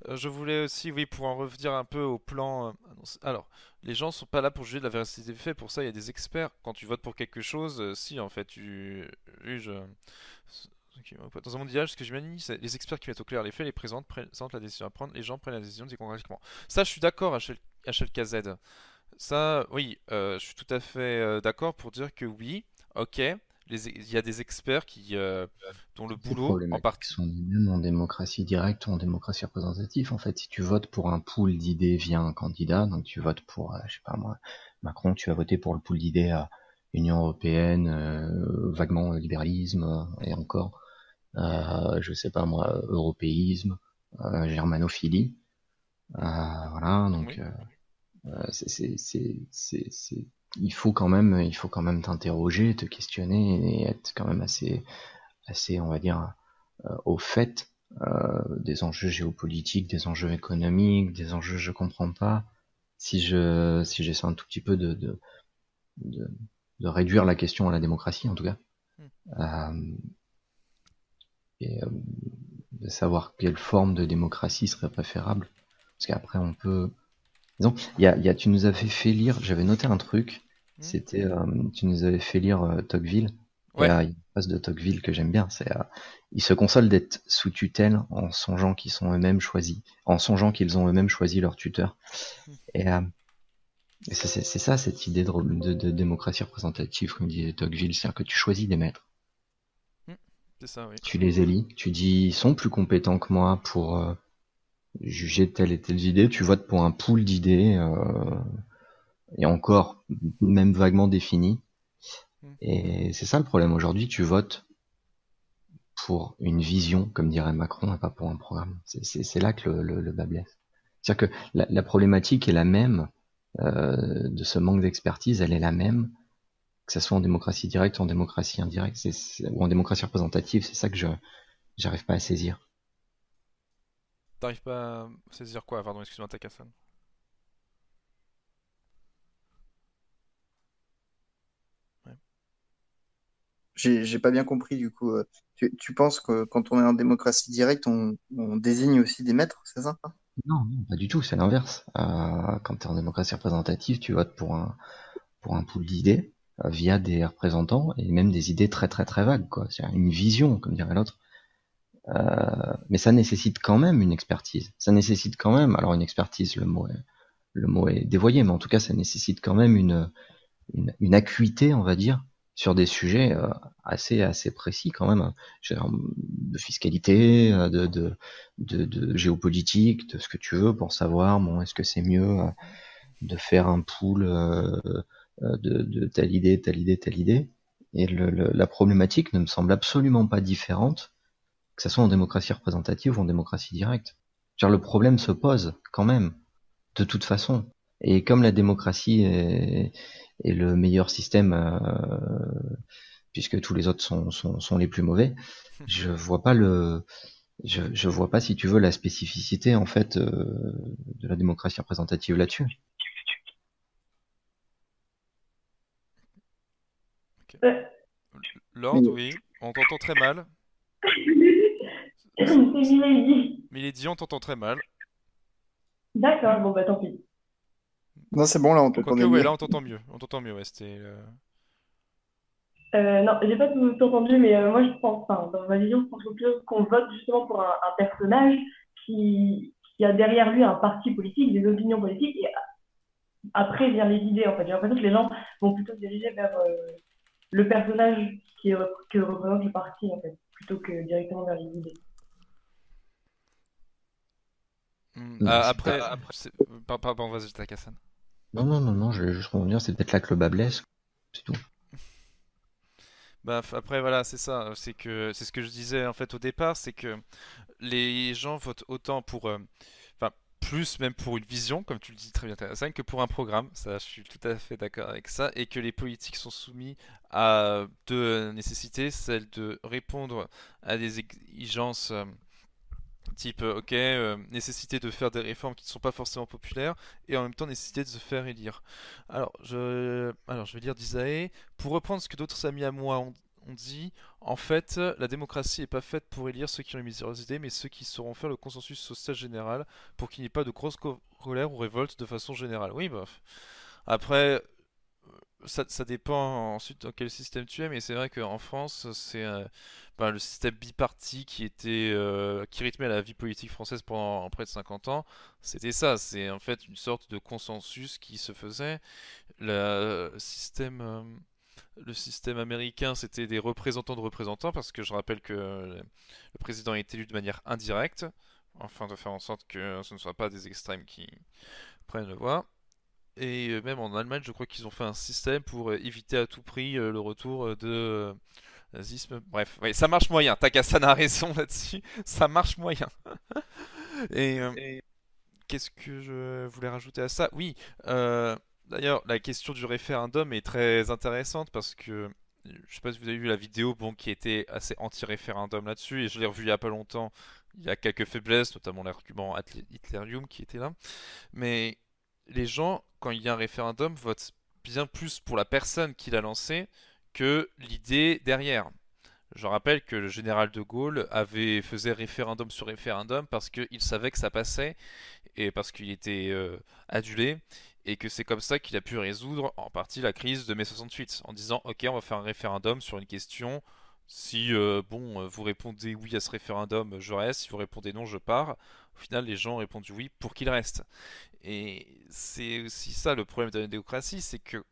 Je voulais aussi, oui, pour en revenir un peu au plan. Alors, les gens sont pas là pour juger de la véracité des faits, pour ça il y a des experts. Quand tu votes pour quelque chose, si en fait tu. Oui, dans un monde idéal, ce que j'imagine, c'est les experts qui mettent au clair les faits, les présentent la décision à prendre, les gens prennent la décision démocratiquement. Ça, je suis d'accord, HLKZ. Ça, oui, je suis tout à fait d'accord pour dire que oui, ok, il y a des experts dont le
Ces
boulot, en
problématiques
partie.
sont les mêmes en démocratie directe ou en démocratie représentative. En fait, si tu votes pour un pool d'idées via un candidat, donc tu votes pour, je sais pas moi, Macron, tu vas voter pour le pool d'idées à Union européenne, vaguement libéralisme, et encore, je sais pas moi, européisme, germanophilie. Voilà, donc
Oui.
il faut quand même t'interroger, te questionner et être quand même assez, on va dire, au fait des enjeux géopolitiques, des enjeux économiques, des enjeux je comprends pas. Si j'essaie un tout petit peu de, de réduire la question à la démocratie en tout cas, euh, et de savoir quelle forme de démocratie serait préférable, parce qu'après on peut. Disons, tu nous avais fait lire, j'avais noté un truc,
Hmm.
c'était, tu nous avais fait lire Tocqueville, et
Ouais.
il y a une phrase de Tocqueville que j'aime bien, c'est ils se consolent d'être sous tutelle en songeant qu'ils sont eux-mêmes choisis, en songeant qu'ils ont eux-mêmes choisi leur tuteur. Et, c'est ça cette idée de démocratie représentative, comme disait Tocqueville, c'est-à-dire que tu choisis des maîtres,
Hmm. C'est ça, oui.
tu les élis, tu dis ils sont plus compétents que moi pour juger telle et telle idée, tu votes pour un pool d'idées. Et encore même vaguement défini.
Hmm.
Et c'est ça le problème. Aujourd'hui, tu votes pour une vision, comme dirait Macron, et pas pour un programme. C'est là que le bas blesse. C'est-à-dire que la problématique est la même de ce manque d'expertise, elle est la même, que ce soit en démocratie directe ou en démocratie indirecte, ou en démocratie représentative, c'est ça que j'arrive pas à saisir.
T'arrives pas à saisir quoi? Pardon, excuse-moi, Takassan. Ouais.
J'ai pas bien compris, du coup. Tu penses que quand on est en démocratie directe, on désigne aussi des maîtres, c'est ça?
Non, non, pas du tout, c'est l'inverse. Quand tu es en démocratie représentative, tu votes pour un pool d'idées via des représentants et même des idées très très très vagues, quoi. C'est une vision, comme dirait l'autre. Mais ça nécessite quand même une expertise. Ça nécessite quand même, alors une expertise, le mot est dévoyé, mais en tout cas, ça nécessite quand même une acuité, on va dire, sur des sujets assez précis quand même, hein. De fiscalité, de géopolitique, de ce que tu veux pour savoir, bon, est-ce que c'est mieux de faire un pool de telle idée, telle idée, telle idée. Et la problématique ne me semble absolument pas différente, que ce soit en démocratie représentative ou en démocratie directe. Genre, le problème se pose quand même, de toute façon. Et comme la démocratie est le meilleur système, puisque tous les autres sont les plus mauvais, je vois pas je vois pas, si tu veux, la spécificité en fait de la démocratie représentative là-dessus.
Ok.
Euh,
Lord,
Mais
oui, on t'entend très mal.
C'est Milady.
Milady, on t'entend très mal.
D'accord, bon bah tant pis.
non, c'est bon, là, on te
Quoique,
connaît
ouais,
mieux.
là on t'entend mieux. On t'entend mieux, ouais, c'était.
Non, j'ai pas tout entendu, mais moi je pense, enfin, dans ma vision, je pense plutôt qu'on vote justement pour un personnage qui a derrière lui un parti politique, des opinions politiques, et après vient les idées en fait. J'ai l'impression que les gens vont plutôt se diriger vers le personnage qui représente le parti en fait, plutôt que directement vers les idées.
Après, pardon, vas-y, Taka-san.
Non, je vais juste revenir, c'est peut-être là que le bas blesse, c'est tout.
Bah, après, voilà, c'est ça. C'est ce que je disais en fait au départ, c'est que les gens votent autant pour, enfin, plus même pour une vision, comme tu le dis très bien, Taka-san, que pour un programme. Ça, je suis tout à fait d'accord avec ça, et que les politiques sont soumis à deux nécessités, celle de répondre à des exigences. Type, ok, nécessité de faire des réformes qui ne sont pas forcément populaires et en même temps nécessité de se faire élire. Alors je vais lire d'Isaïe. Pour reprendre ce que d'autres amis à moi ont dit, en fait, la démocratie n'est pas faite pour élire ceux qui ont les meilleures idées, mais ceux qui sauront faire le consensus social général pour qu'il n'y ait pas de grosses colères ou révoltes de façon générale. Oui, bof. Après, ça dépend ensuite dans quel système tu es, mais c'est vrai qu'en France, c'est le système biparti qui rythmait la vie politique française pendant près de 50 ans. C'était ça, c'est en fait une sorte de consensus qui se faisait. Le système américain, c'était des représentants de représentants, parce que je rappelle que le président est élu de manière indirecte, afin de faire en sorte que ce ne soit pas des extrêmes qui prennent le voix. Et même en Allemagne, je crois qu'ils ont fait un système pour éviter à tout prix le retour de nazisme. Bref, ouais, ça marche moyen. Taka-san a raison là-dessus. Ça marche moyen. Et qu'est-ce que je voulais rajouter à ça? Oui, d'ailleurs, la question du référendum est très intéressante parce que je sais pas si vous avez vu la vidéo, bon, qui était assez anti-référendum là-dessus, et je l'ai revu il y a pas longtemps. Il y a quelques faiblesses, notamment l'argument Hitlerium qui était là. Mais les gens, quand il y a un référendum, votent bien plus pour la personne qui l'a lancé que l'idée derrière. Je rappelle que le général de Gaulle faisait référendum sur référendum parce qu'il savait que ça passait et parce qu'il était adulé, et que c'est comme ça qu'il a pu résoudre en partie la crise de mai 68 en disant ok, on va faire un référendum sur une question. Si vous répondez oui à ce référendum, je reste. Si vous répondez non, je pars. Au final, les gens ont répondu oui pour qu'il reste. Et c'est aussi ça le problème de la démocratie, c'est que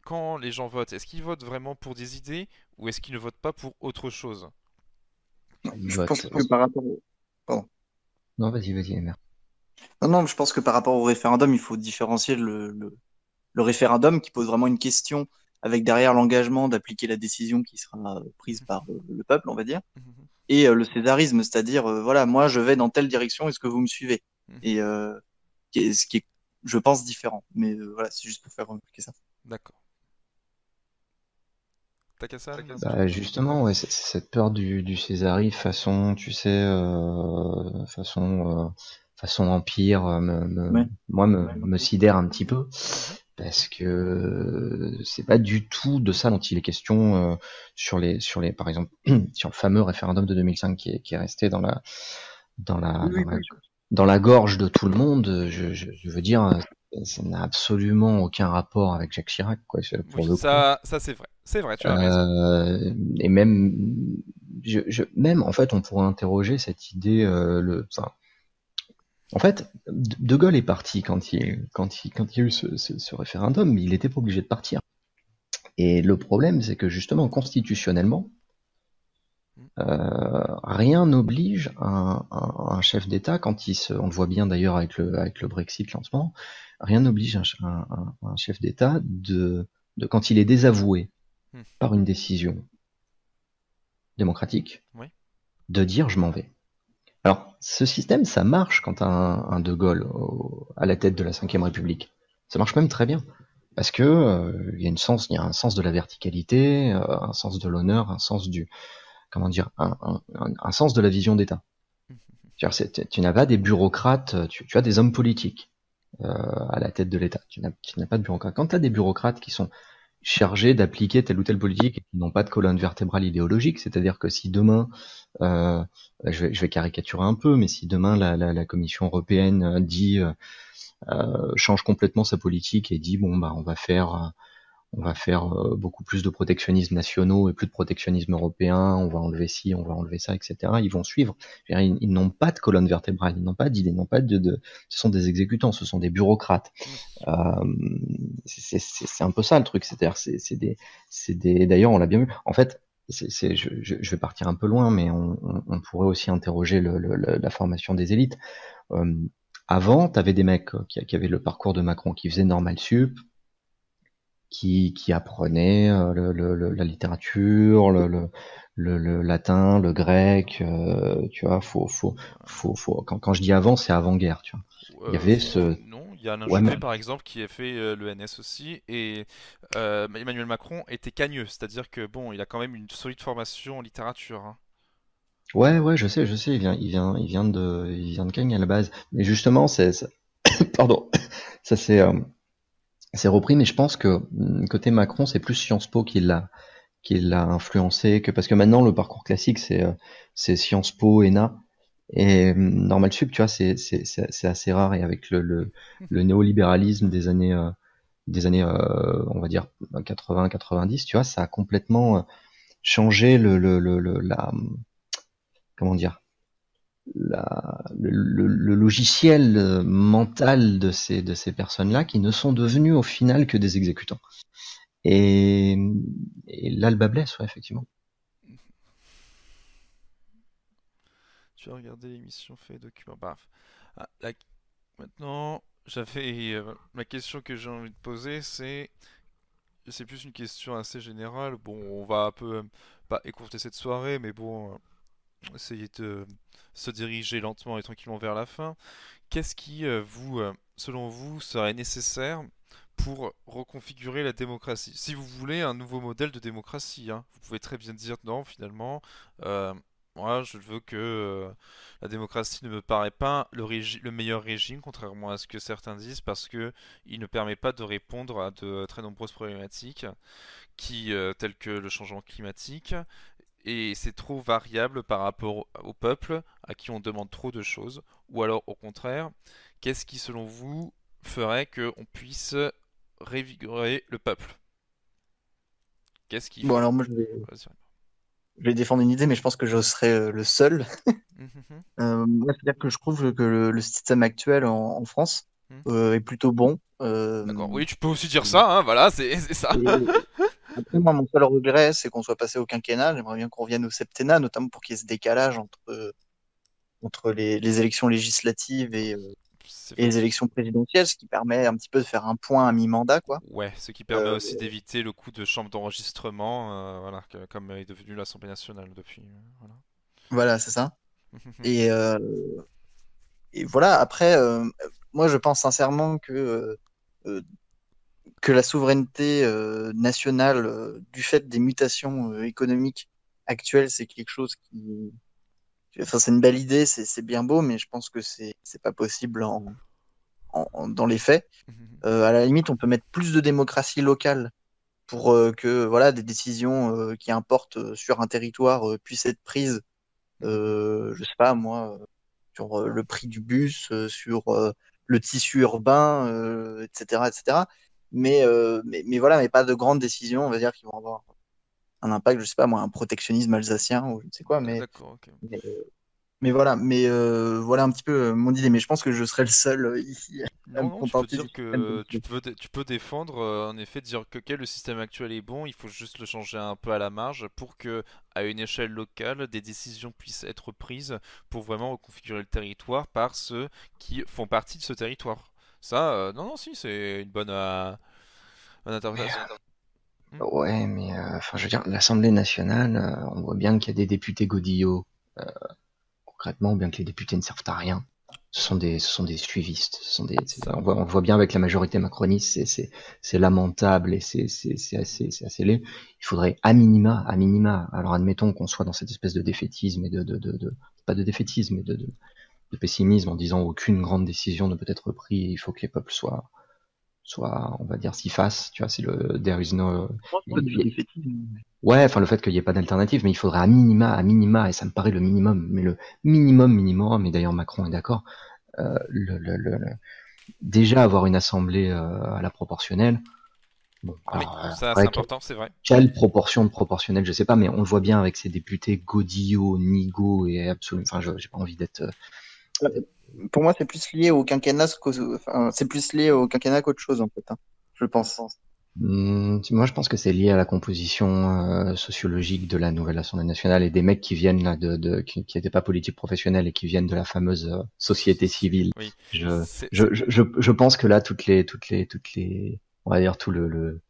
quand les gens votent, est-ce qu'ils votent vraiment pour des idées ou est-ce qu'ils ne votent pas pour autre chose?
Ils
Je
votent.
pense que par rapport au... Pardon.
Non, vas-y, merde.
Non, je pense que par rapport au référendum, il faut différencier le référendum qui pose vraiment une question avec derrière l'engagement d'appliquer la décision qui sera prise par le peuple, on va dire, et le césarisme, c'est-à-dire, voilà, moi je vais dans telle direction, est-ce que vous me suivez? Et ce qui est, je pense, différent. Mais voilà, c'est juste pour faire remarquer ça.
D'accord. Taka-san?
Bah, justement, ouais, c'est cette peur du Césari façon, tu sais, façon empire,
Ouais.
moi me sidère un petit peu, parce que c'est pas du tout de ça dont il est question sur les, par exemple, sur le fameux référendum de 2005 qui est resté dans la dans la gorge de tout le monde. Je veux dire, ça n'a absolument aucun rapport avec Jacques Chirac, quoi, pour
Oui,
le coup.
ça c'est vrai. C'est vrai, tu as raison.
Et même, même en fait, on pourrait interroger cette idée. En fait, De Gaulle est parti quand il y a eu ce référendum, mais il n'était pas obligé de partir. Et le problème, c'est que justement, constitutionnellement, rien n'oblige un chef d'État, quand on le voit bien d'ailleurs avec le Brexit en ce moment, rien n'oblige un chef d'État de quand il est désavoué par une décision démocratique,
Oui.
de dire je m'en vais. Alors, ce système, ça marche quand un De Gaulle à la tête de la Ve République. Ça marche même très bien. Parce que il y a un sens de la verticalité, un sens de l'honneur, un sens du, comment dire, un sens de la vision d'État. Tu n'as pas des bureaucrates, tu as des hommes politiques à la tête de l'État. Tu n'as pas de bureaucrates. Quand tu as des bureaucrates qui sont chargés d'appliquer telle ou telle politique et qui n'ont pas de colonne vertébrale idéologique, c'est-à-dire que si demain, je vais caricaturer un peu, mais si demain la Commission européenne dit change complètement sa politique et dit bon bah on va faire beaucoup plus de protectionnisme nationaux et plus de protectionnisme européen, on va enlever ci, on va enlever ça, etc. Ils vont suivre. Ils n'ont pas de colonne vertébrale, ils n'ont pas d'idée, ce sont des exécutants, ce sont des bureaucrates. C'est un peu ça le truc, c'est des, d'ailleurs on l'a bien vu. En fait, je vais partir un peu loin, mais on pourrait aussi interroger la formation des élites. Avant, t'avais des mecs qui avaient le parcours de Macron, qui faisaient normal sup, qui apprenaient la littérature, le latin, le grec, tu vois, quand je dis avant, c'est avant-guerre, tu vois. Il y avait ce,
Non, il y a Alain
ouais,
Juppé par exemple qui a fait le NS aussi et Emmanuel Macron était cagneux, c'est-à-dire que bon, il a quand même une solide formation en littérature, hein.
ouais, je sais, il vient de Cagnes à la base. Mais justement, pardon, ça c'est repris, mais je pense que côté Macron, c'est plus Sciences Po qui l'a influencé parce que maintenant le parcours classique c'est Sciences Po, ENA et Normal Sup, tu vois, c'est assez rare et avec le néolibéralisme des années on va dire 80-90, tu vois, ça a complètement changé la comment dire le logiciel mental de ces personnes-là qui ne sont devenus au final que des exécutants. Et, et là, le bas blesse, ouais, effectivement.
Tu as regardé l'émission fait document. Bref. Ah, maintenant, j'avais la question que j'ai envie de poser, c'est plus une question assez générale. Bon, on va un peu pas écourter cette soirée, mais bon, essayer de se diriger lentement et tranquillement vers la fin. Qu'est-ce qui, selon vous, serait nécessaire pour reconfigurer la démocratie? Si vous voulez un nouveau modèle de démocratie, hein, vous pouvez très bien dire non, finalement, euh, moi je veux que la démocratie ne me paraît pas le meilleur régime, contrairement à ce que certains disent, parce que il ne permet pas de répondre à de très nombreuses problématiques telles que le changement climatique, et c'est trop variable par rapport au peuple à qui on demande trop de choses, ou alors au contraire, qu'est-ce qui selon vous ferait qu'on puisse révigorer le peuple? Qu'est-ce qu'il
Bon,
faut?
alors moi,
Vas-y.
je vais défendre une idée, mais je pense que je serai le seul.
Mhm,
Moi, c'est-à-dire que je trouve que le système actuel en France
mhm.
est plutôt bon.
D'accord. Oui, tu peux aussi dire ça, hein, voilà, c'est ça.
Et après, moi, mon seul regret, c'est qu'on soit passé au quinquennat. J'aimerais bien qu'on revienne au septennat, notamment pour qu'il y ait ce décalage entre les élections législatives
C'est
et
vrai.
les élections présidentielles, ce qui permet un petit peu de faire un point à mi-mandat, quoi.
Ouais, ce qui permet
Euh,
aussi d'éviter le coup de chambre d'enregistrement, voilà, comme est devenu l'Assemblée nationale depuis. Voilà.
voilà, c'est ça. Et, euh, et voilà, après, moi, je pense sincèrement euh, que la souveraineté nationale, du fait des mutations économiques actuelles, c'est quelque chose qui. Enfin, c'est une belle idée, c'est bien beau, mais je pense que c'est pas possible dans les faits. À la limite, on peut mettre plus de démocratie locale pour que voilà, des décisions qui importent sur un territoire puissent être prises, je sais pas moi, sur le prix du bus, sur le tissu urbain, etc., etc. Mais voilà, mais pas de grandes décisions, on va dire, qui vont avoir un impact, je sais pas moi, un protectionnisme alsacien ou je ne sais quoi,
D'accord, ok.
mais, voilà un petit peu mon idée. Mais je pense que je serai le seul ici à
Non,
me
non, tu peux
contenter du
dire
système tel
que
qu'il est.
tu peux défendre, en effet, dire que le système actuel est bon, il faut juste le changer un peu à la marge pour que, à une échelle locale, des décisions puissent être prises pour vraiment reconfigurer le territoire par ceux qui font partie de ce territoire. Ça, non, non, si, c'est une bonne
Mais,
interprétation. Hmm.
ouais, mais enfin, je veux dire, l'Assemblée nationale, on voit bien qu'il y a des députés godillots, concrètement, bien que les députés ne servent à rien. Ce sont des suivistes. On le voit bien avec la majorité macroniste, c'est lamentable et c'est assez laid. Il faudrait à minima, alors admettons qu'on soit dans cette espèce de défaitisme et pas de défaitisme, mais de pessimisme en disant aucune grande décision ne peut être prise, il faut que les peuples soient, on va dire, s'y fassent. Tu vois, c'est le there is no.
Je pense pas du défaitisme.
Ouais, enfin le fait qu'il n'y ait pas d'alternative, mais il faudrait à minima, et ça me paraît le minimum, mais le minimum, et d'ailleurs Macron est d'accord, déjà avoir une assemblée à la proportionnelle. Bon,
Oui,
alors
ça c'est
après,
important, c'est vrai.
quelle proportion de proportionnelle, je sais pas, mais on le voit bien avec ces députés Godillot, Nigo et absolument, enfin, j'ai pas envie d'être.
Pour moi, c'est plus lié au quinquennat, enfin, c'est plus lié au quinquennat qu'autre chose, en fait, hein, je pense.
Moi, je pense que c'est lié à la composition sociologique de la nouvelle Assemblée nationale et des mecs qui viennent là qui étaient pas politiques professionnels et qui viennent de la fameuse société civile.
Oui,
Je,
c'est,
je, je, je pense que là, toutes les, on va dire tout le,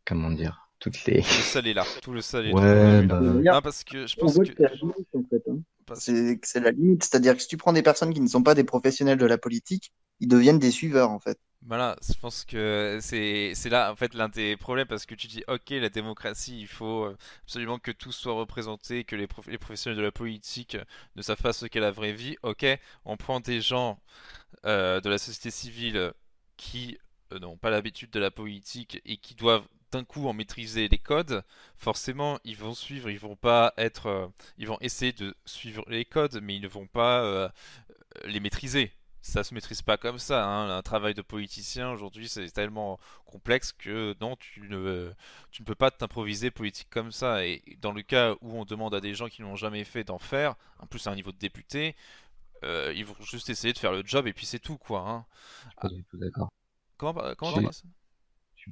comment dire, toutes les,
le sel est là, tout le sel est du coup
ouais,
vu là.
D'ailleurs,
Non, parce que je
on
pense
voit
que
que c'est la limite, en fait, hein.
parce-
C'est la limite. C'est-à-dire que si tu prends des personnes qui ne sont pas des professionnels de la politique, ils deviennent des suiveurs, en fait.
voilà, je pense que c'est là en fait l'un des problèmes parce que tu dis ok la démocratie il faut absolument que tout soit représenté, que les professionnels de la politique ne savent pas ce qu'est la vraie vie. Ok, on prend des gens de la société civile qui n'ont pas l'habitude de la politique et qui doivent d'un coup en maîtriser les codes, forcément ils vont suivre, ils vont pas être, ils vont essayer de suivre les codes, mais ils ne vont pas les maîtriser. Ça se maîtrise pas comme ça, hein. Un travail de politicien aujourd'hui c'est tellement complexe que non, tu ne peux pas t'improviser politique comme ça. Et dans le cas où on demande à des gens qui n'ont jamais fait d'en faire, en plus à un niveau de député, ils vont juste essayer de faire le job et puis c'est tout quoi, hein.
je suis pas
Ah,
du tout d'accord.
comment
Je
t'en
suis,
penses?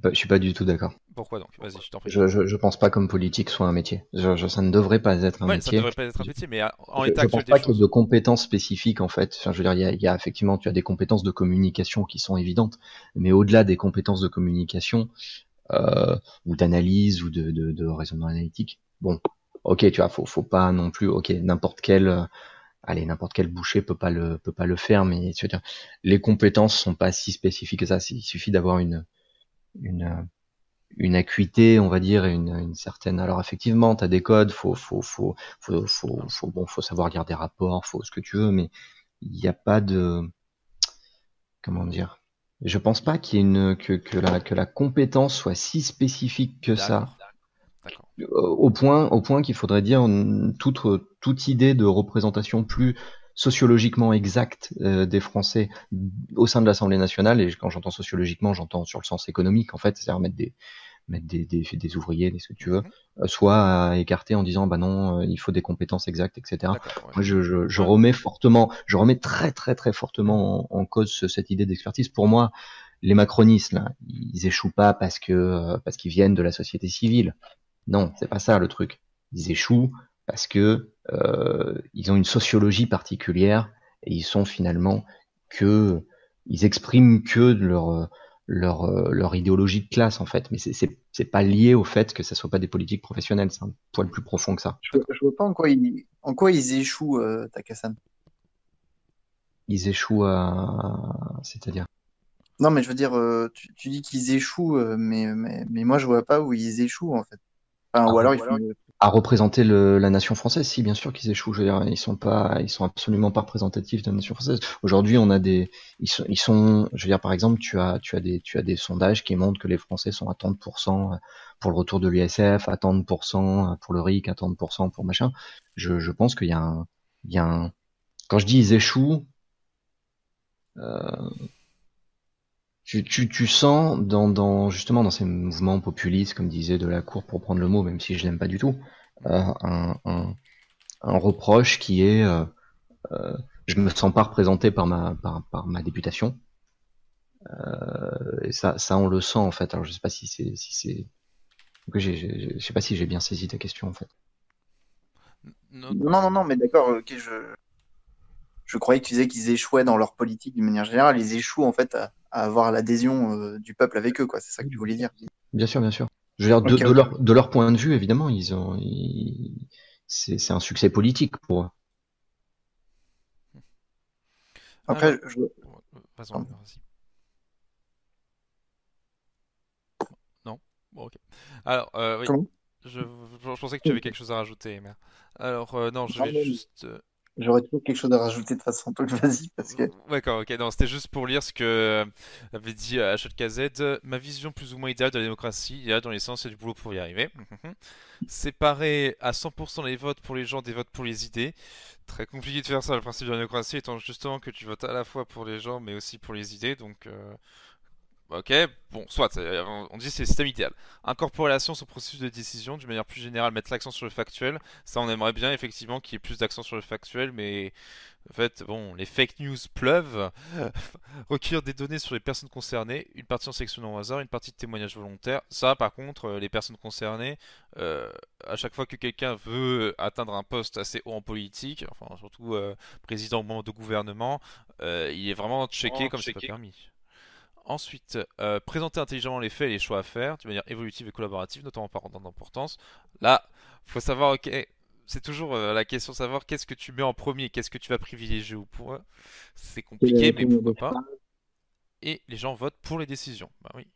je suis pas du tout d'accord.
Pourquoi donc? Vas-y, je t'en prie.
Je pense pas comme politique soit un métier. Ça ne devrait pas être un
Ouais, ça
métier.
devrait pas être un métier, mais en
Je,
l'état
je
actuel
pense
des
pas qu'il y ait
choses.
de compétences spécifiques en fait. Enfin, je veux dire, il y a effectivement, tu as des compétences de communication qui sont évidentes, mais au-delà des compétences de communication ou d'analyse ou de raisonnement analytique, bon, ok, tu vois, faut pas non plus, ok, n'importe quel boucher peut pas le faire, mais tu veux dire, les compétences sont pas si spécifiques que ça. Il suffit d'avoir une une acuité, on va dire, et une certaine. Alors effectivement, tu as des codes, faut savoir lire des rapports, faut ce que tu veux, mais il n'y a pas de, comment dire. Je pense pas qu'il y ait que la compétence soit si spécifique que ça,
D'accord, d'accord.
au point qu'il faudrait dire toute idée de représentation plus sociologiquement exacte des Français au sein de l'Assemblée nationale, et quand j'entends sociologiquement, j'entends sur le sens économique, en fait, c'est-à-dire mettre des ouvriers, ce que tu veux,
Mhm.
soit à écarter en disant bah non, il faut des compétences exactes, etc.
D'accord, ouais.
Moi, je
Ouais,
remets très très très fortement en cause cette idée d'expertise. Pour moi, les macronistes là, ils échouent pas parce qu'ils viennent de la société civile. Non, c'est pas ça le truc. Ils échouent parce que ils ont une sociologie particulière et ils sont finalement que ils expriment que leur idéologie de classe en fait. Mais c'est pas lié au fait que ça soit pas des politiques professionnelles. C'est un poil plus profond que ça.
Je vois pas en quoi ils échouent, Takassan.
Ils échouent c'est-à-dire.
Non, mais je veux dire, tu dis qu'ils échouent, mais moi, je vois pas où ils échouent, en fait. Enfin,
À,
ou alors,
re-
ils font.
à représenter la nation française, si bien sûr qu'ils échouent. Je veux dire, ils sont absolument pas représentatifs de la nation française. Aujourd'hui, je veux dire, par exemple, tu as des sondages qui montrent que les Français sont à 30% pour le retour de l'USF, à 30% pour le RIC, à 30% pour machin. Je pense qu'il y a un, quand je dis ils échouent, euh, tu sens justement dans ces mouvements populistes, comme disait Delacour pour prendre le mot, même si je l'aime pas du tout, un reproche qui est je me sens pas représenté par ma députation. Et ça on le sent en fait. Alors je sais pas si c'est je sais pas si j'ai bien saisi ta question en fait.
non,
Non, non, non, mais d'accord, ok, je croyais que tu disais qu'ils échouaient dans leur politique d'une manière générale. Ils échouent, en fait, à avoir l'adhésion du peuple avec eux, quoi. C'est ça que tu voulais dire.
Bien sûr, bien sûr. Je veux dire de,
Ok,
de
ok.
leur point de vue évidemment c'est un succès politique pour eux.
alors,
Après,
vas-y,
pardon.
vas-y. Non? Bon, ok. Alors, oui,
Comment?
je pensais que tu avais quelque chose à rajouter, mais... Alors, non, je
Non,
vais
non,
juste...
j'aurais toujours quelque chose à rajouter de toute façon. Donc, vas-y, parce que.
D'accord, ok, non, c'était juste pour lire ce que avait dit HKZ. Ma vision plus ou moins idéale de la démocratie, il y a dans l'essence, il y a du boulot pour y arriver. Séparer à 100% les votes pour les gens des votes pour les idées. Très compliqué de faire ça, le principe de la démocratie étant justement que tu votes à la fois pour les gens mais aussi pour les idées, donc ok, bon, soit, on dit c'est le système idéal. Incorporer la science au processus de décision, d'une manière plus générale, mettre l'accent sur le factuel. Ça, on aimerait bien effectivement qu'il y ait plus d'accent sur le factuel, mais en fait, bon, les fake news pleuvent. Recueillir des données sur les personnes concernées, une partie en sélectionnant au hasard, une partie de témoignages volontaires. Ça, par contre, les personnes concernées, euh, à chaque fois que quelqu'un veut atteindre un poste assez haut en politique, enfin surtout président ou membre de gouvernement, il est vraiment checké comme c'est pas permis. Ensuite, présenter intelligemment les faits et les choix à faire, de manière évolutive et collaborative, notamment par ordre d'importance. Là, faut savoir, ok, c'est toujours la question de savoir qu'est-ce que tu mets en premier, qu'est-ce que tu vas privilégier ou pour. C'est compliqué, mais pourquoi pas. Et les gens votent pour les décisions. Bah oui,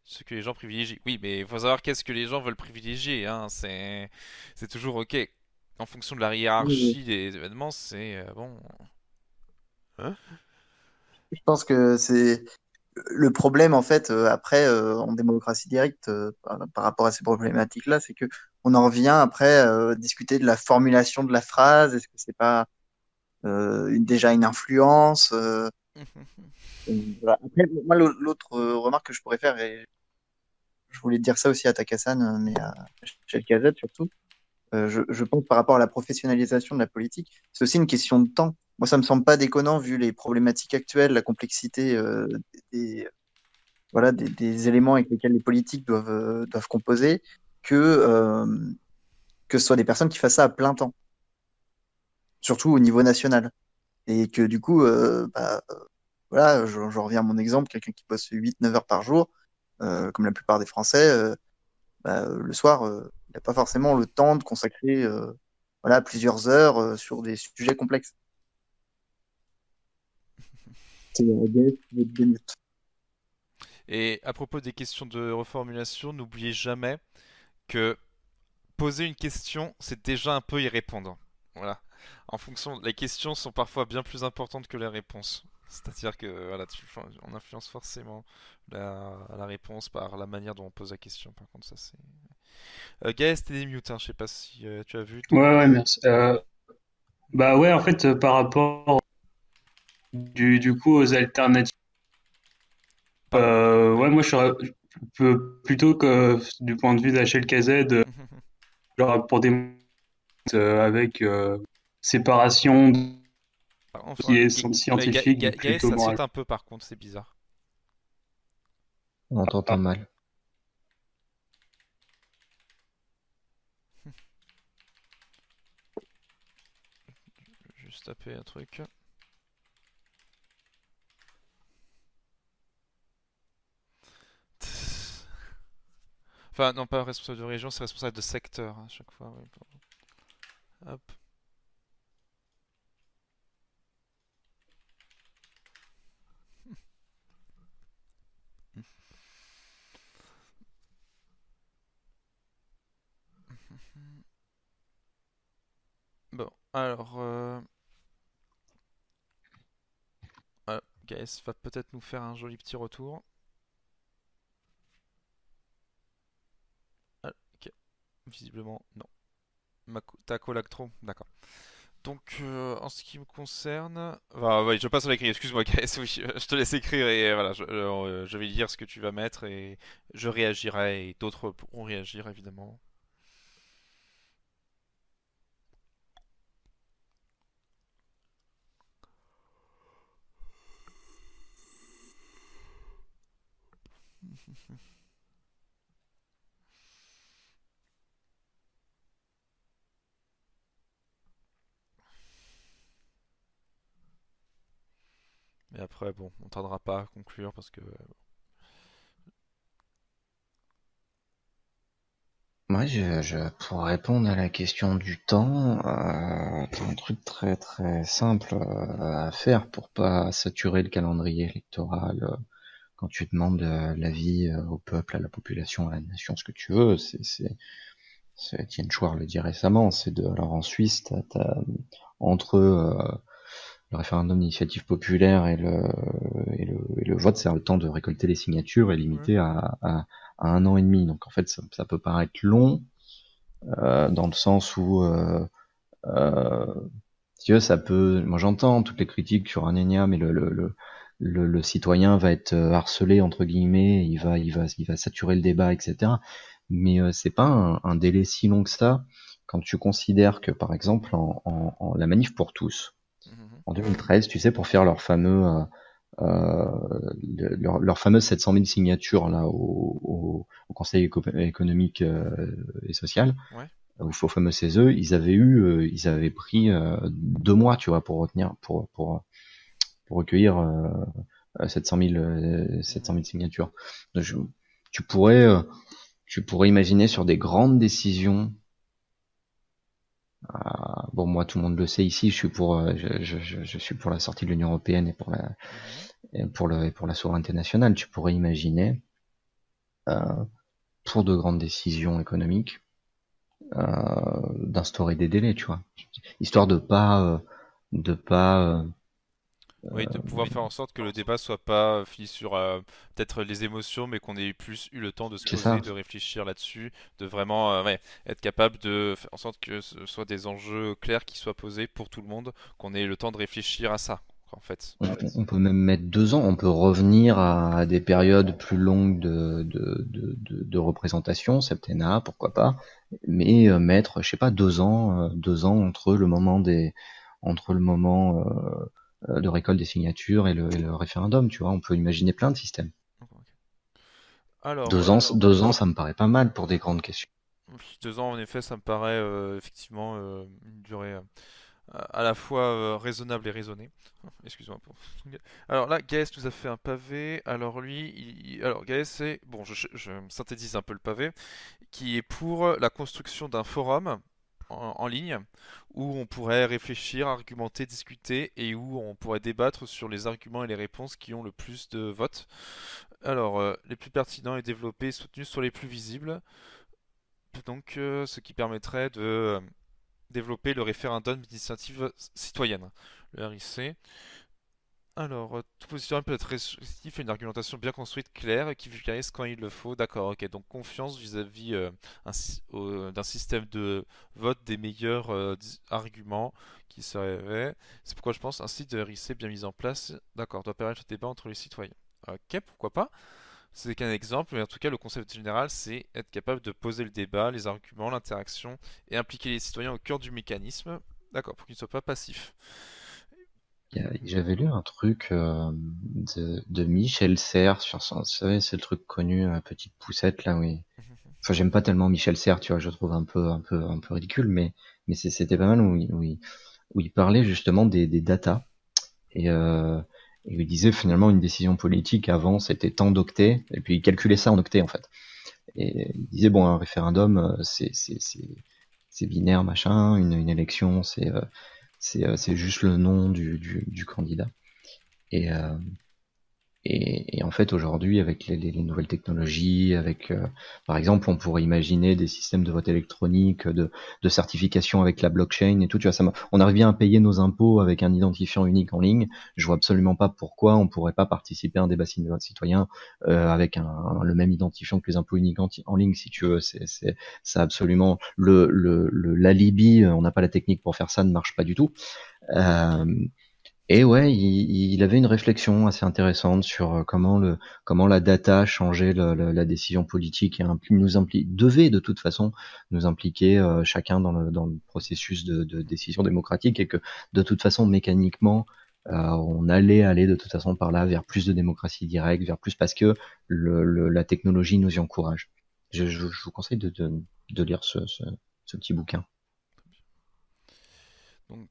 ce que les gens privilégient. Oui, mais il faut savoir qu'est-ce que les gens veulent privilégier. Hein. C'est toujours ok. En fonction de la hiérarchie des événements, c'est bon. Hein.
Je pense que c'est le problème, en fait, après, en démocratie directe, par rapport à ces problématiques-là, c'est que on en revient après discuter de la formulation de la phrase. Est-ce que c'est pas déjà une influence voilà. Après, moi, l'autre remarque que je pourrais faire, et je voulais dire ça aussi à Takasan, mais à Chelkazet surtout, je pense par rapport à la professionnalisation de la politique, c'est aussi une question de temps. Moi, ça me semble pas déconnant vu les problématiques actuelles, la complexité des, voilà, des éléments avec lesquels les politiques doivent composer, que ce soit des personnes qui fassent ça à plein temps, surtout au niveau national. Et que du coup, voilà, je reviens à mon exemple, quelqu'un qui bosse 8-9 heures par jour, comme la plupart des Français, le soir, il n'a pas forcément le temps de consacrer voilà, plusieurs heures sur des sujets complexes. C'est deux minutes.
Et à propos des questions de reformulation, n'oubliez jamais que poser une question, c'est déjà un peu y répondre. Voilà. En fonction, les questions sont parfois bien plus importantes que les réponses. C'est-à-dire que voilà, on influence forcément la réponse par la manière dont on pose la question. Par contre, ça c'est. Gaël, c'était des mute, hein, je sais pas si tu as vu.
Ouais, merci. Bah ouais, en fait, par rapport du coup aux alternatives, ouais, moi plutôt que du point de vue d'HLKZ, genre pour des avec séparation qui est scientifique
Gaël,
plutôt
ça
moral.
saute un peu par contre, c'est bizarre.
On t'entend mal.
Juste taper un truc. Enfin, non, pas responsable de région, c'est responsable de secteur à chaque fois. Oui, hop. Bon, alors, Gaës va peut-être nous faire un joli petit retour. Ah, ok, visiblement non. Taco Lactro, d'accord. Donc, en ce qui me concerne, ouais, je passe à l'écrit. Excuse-moi, Gaës, oui, je te laisse écrire et voilà, je vais lire ce que tu vas mettre et je réagirai et d'autres pourront réagir évidemment. Et après, bon, on tardera pas à conclure parce que.
Moi, pour répondre à la question du temps, t'as un truc très très simple à faire pour pas saturer le calendrier électoral. Quand tu demandes l'avis au peuple, à la population, à la nation, ce que tu veux, Étienne Chouard le dit récemment, alors en Suisse, entre le référendum d'initiative populaire et le vote, c'est le temps de récolter les signatures est limité à 1 an et demi. Donc en fait, ça peut paraître long, dans le sens où, si tu veux, ça peut. Moi, j'entends toutes les critiques sur un ENIA, mais le citoyen va être harcelé entre guillemets, il va saturer le débat, etc. Mais c'est pas un délai si long que ça quand tu considères que par exemple en la manif pour tous en 2013, tu sais, pour faire leur fameux leur fameuse 700 000 signatures là au Conseil économique et social,
Ouais.
au fameux CESE, ils avaient pris 2 mois, tu vois, pour recueillir 700 000 signatures. Donc, tu pourrais imaginer sur des grandes décisions. Bon, moi, tout le monde le sait ici, je suis pour la sortie de l'Union européenne et pour la souveraineté nationale. Tu pourrais imaginer, pour de grandes décisions économiques, d'instaurer des délais, tu vois, histoire de pas
Oui, de pouvoir faire en sorte que le débat soit pas fini sur peut-être les émotions, mais qu'on ait plus eu le temps de se
c'est
poser,
ça.
de réfléchir là-dessus, de vraiment ouais, être capable de faire en sorte que ce soit des enjeux clairs qui soient posés pour tout le monde, qu'on ait le temps de réfléchir à ça, en fait.
On peut même mettre 2 ans, on peut revenir à des périodes plus longues de représentation, septennat, pourquoi pas, mais mettre, je sais pas, 2 ans entre le moment de récolte des signatures et le référendum, tu vois, on peut imaginer plein de systèmes.
Alors,
2 ans, ça me paraît pas mal pour des grandes questions.
2 ans, en effet, ça me paraît effectivement une durée à la fois raisonnable et raisonnée. Excuse-moi pour. Alors là, Gaës nous a fait un pavé. Alors lui, alors Gaës, c'est bon, je synthétise un peu le pavé, qui est pour la construction d'un forum en ligne où on pourrait réfléchir, argumenter, discuter et où on pourrait débattre sur les arguments et les réponses qui ont le plus de votes. Alors, les plus pertinents et développés et soutenus sont les plus visibles. Donc, ce qui permettrait de développer le référendum d'initiative citoyenne, le RIC. Alors, tout positionnement peut être restrictif et une argumentation bien construite, claire et qui vulgarise quand il le faut. D'accord, ok. Donc, confiance vis-à-vis d'un système de vote des meilleurs arguments qui seraient. C'est pourquoi je pense un site de RIC bien mis en place, d'accord, doit permettre le débat entre les citoyens. Ok, pourquoi pas? C'est qu'un exemple, mais en tout cas, le concept général, c'est être capable de poser le débat, les arguments, l'interaction et impliquer les citoyens au cœur du mécanisme. D'accord, pour qu'ils ne soient pas passifs.
J'avais lu un truc de Michel Serres sur son, vous savez, c'est le truc connu, petite poussette là, oui. Enfin, j'aime pas tellement Michel Serres, tu vois, je le trouve un peu ridicule, mais c'était pas mal où il parlait justement des datas et il disait finalement une décision politique avant c'était tant d'octets et puis il calculait ça en octets en fait. Et il disait bon un référendum c'est binaire machin, une élection c'est juste le nom du candidat. Et, en fait, aujourd'hui, avec les nouvelles technologies, par exemple, on pourrait imaginer des systèmes de vote électronique, de certification avec la blockchain et tout. Tu vois, on arrive bien à payer nos impôts avec un identifiant unique en ligne. Je vois absolument pas pourquoi on pourrait pas participer à un débat citoyen avec le même identifiant que les impôts uniques en ligne, si tu veux. C'est absolument l'alibi. On n'a pas la technique pour faire ça, ne marche pas du tout. Et ouais, il avait une réflexion assez intéressante sur comment la data changeait la décision politique et devait de toute façon nous impliquer chacun dans le processus de décision démocratique et que de toute façon mécaniquement on allait aller de toute façon par là vers plus de démocratie directe, vers plus parce que la technologie nous y encourage. Je vous conseille de lire ce petit bouquin.
Donc,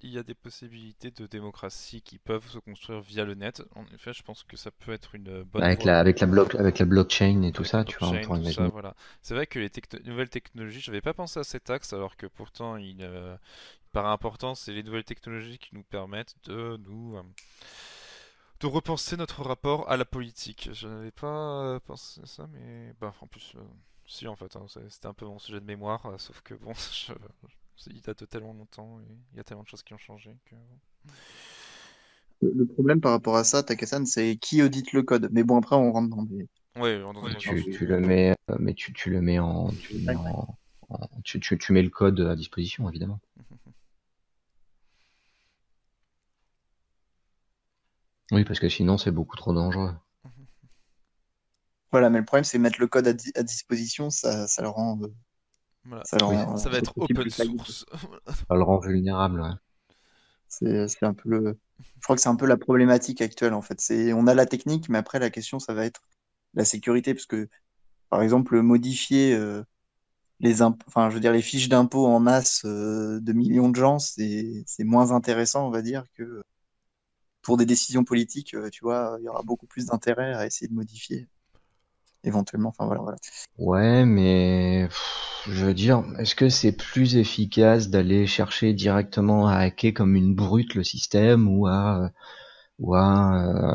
il y a des possibilités de démocratie qui peuvent se construire via le net. En effet, je pense que ça peut être une bonne voie.
Avec la blockchain et tout
Avec
ça,
la
tu vois, on
blockchain,
pourrait
tout ça,
imaginer.
voilà. C'est vrai que les nouvelles technologies, j'avais pas pensé à cet axe, alors que pourtant il paraît important, c'est les nouvelles technologies qui nous permettent de repenser notre rapport à la politique. Je n'avais pas pensé à ça, mais bah, en plus, si en fait, hein, c'était un peu mon sujet de mémoire, sauf que bon, il date de tellement longtemps et il y a tellement de choses qui ont changé que.
Le problème par rapport à ça, Takasan, c'est qui audite le code. Mais bon, après, on rentre dans des.
Ouais, dans un
Tu le mets, mais tu le mets tu mets le code à disposition, évidemment. Oui, parce que sinon, c'est beaucoup trop dangereux.
Voilà, mais le problème, c'est mettre le code à disposition,
Voilà.
ça le
Oui,
rend
ça va
ce
être
profil
open
plus faillible.
source.
Ça le rend vulnérable, ouais.
C'est un peu je crois que c'est un peu la problématique actuelle, en fait. On a la technique, mais après, la question, ça va être la sécurité, parce que, par exemple, modifier enfin, je veux dire, les fiches d'impôts en masse de millions de gens, c'est moins intéressant, on va dire, que pour des décisions politiques, tu vois, il y aura beaucoup plus d'intérêt à essayer de modifier, éventuellement. Enfin, voilà, voilà.
Ouais, mais je veux dire, est-ce que c'est plus efficace d'aller chercher directement à hacker comme une brute le système ou à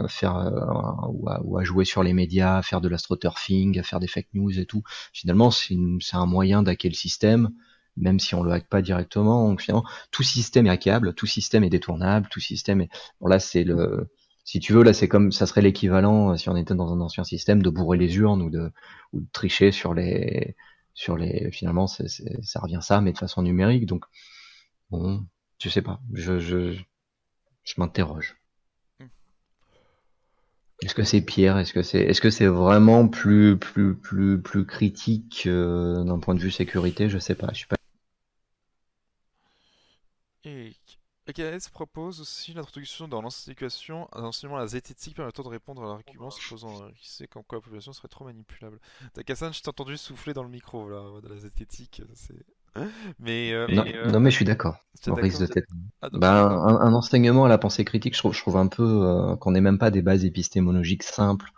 faire ou à jouer sur les médias, à faire de l'astroturfing, à faire des fake news et tout. Finalement, c'est un moyen d'hacker le système, même si on le hack pas directement. Donc finalement, tout système est hackable, tout système est détournable, tout système est. Bon là, si tu veux, là c'est comme ça serait l'équivalent si on était dans un ancien système de bourrer les urnes ou de tricher sur les. Finalement, ça revient à ça, mais de façon numérique. Donc bon, je sais pas, je m'interroge. Est-ce que c'est pire? Est-ce que c'est vraiment plus critique d'un point de vue sécurité? Je sais pas. Je suis pas.
Et AKS propose aussi l'introduction dans l'enseignement d'un enseignement à la zététique permettant de répondre à l'argument supposant qui sait qu'en quoi la population serait trop manipulable. Takassan, je t'ai entendu souffler dans le micro là, de la zététique, c'est.
Non, non, mais je suis d'accord.
T'es
Au risque
d'accord?
de t'être.
Ah non, je
Ben,
suis d'accord.
un enseignement à la pensée critique, je trouve un peu qu'on n'ait même pas des bases épistémologiques simples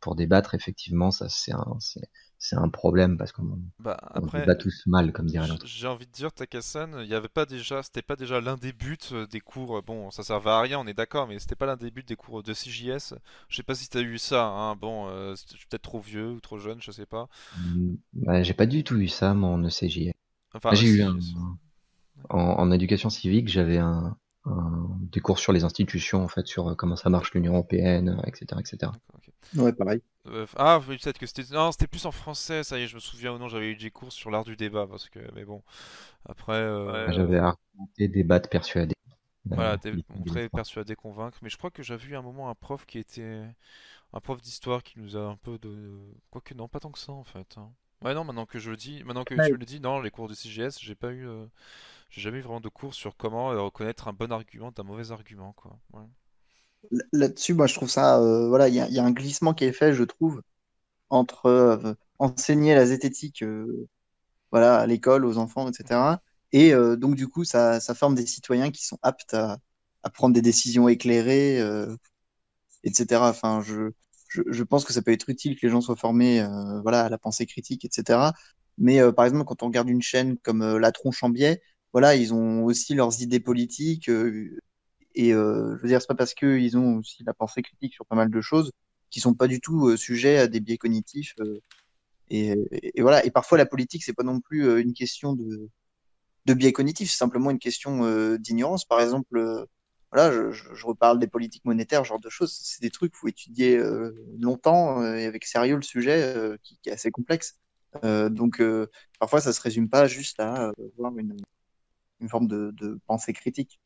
pour débattre. Effectivement, ça c'est un problème parce qu'on
Bah
on
après,
débat tous mal, comme dirait l'autre.
j'ai envie de dire Takassan, il y avait pas déjà, c'était pas déjà l'un des buts des cours. Bon, ça servait à rien, on est d'accord, mais c'était pas l'un des buts des cours de CJS. Je sais pas si t'as eu ça, hein. Bon, je suis peut-être trop vieux ou trop jeune, je sais pas.
Ouais, j'ai pas du tout eu ça, moi, en ECJ.
Enfin,
J'ai eu
CJS.
en éducation civique, j'avais des cours sur les institutions, en fait, sur comment ça marche l'Union européenne, etc., etc.
D'accord, ok.
Ouais, pareil.
Ah oui, peut-être que c'était. Non, c'était plus en français, ça y est, je me souviens ou non, j'avais eu des cours sur l'art du débat, parce que. Mais bon, après.
J'avais argumenté, débattre, persuader.
Voilà,
Littéralement.
montrer, persuader, convaincre. Mais je crois que j'avais vu à un moment un prof qui était. Un prof d'histoire qui nous a un peu de. Quoique, non, pas tant que ça en fait, hein. Ouais, non, maintenant que je le dis, maintenant que tu
Ouais.
me le dis, non, les cours de CGS, j'ai pas eu. J'ai jamais eu vraiment de cours sur comment reconnaître un bon argument d'un mauvais argument, quoi. Ouais.
Là-dessus, moi, je trouve ça, voilà, il y a un glissement qui est fait, je trouve, entre enseigner la zététique, voilà, à l'école, aux enfants, etc. Et donc, du coup, ça forme des citoyens qui sont aptes à prendre des décisions éclairées, etc. Enfin, je pense que ça peut être utile que les gens soient formés, voilà, à la pensée critique, etc. Mais par exemple, quand on regarde une chaîne comme La Tronche en biais, voilà, ils ont aussi leurs idées politiques. Et je veux dire, c'est pas parce qu'ils ont aussi la pensée critique sur pas mal de choses qui sont pas du tout sujets à des biais cognitifs. Et voilà. Et parfois, la politique, c'est pas non plus une question de biais cognitifs, c'est simplement une question d'ignorance. Par exemple, voilà, je reparle des politiques monétaires, ce genre de choses. C'est des trucs qu'il faut étudier longtemps et avec sérieux le sujet qui est assez complexe. Donc, parfois, ça se résume pas juste à voir une forme de pensée critique.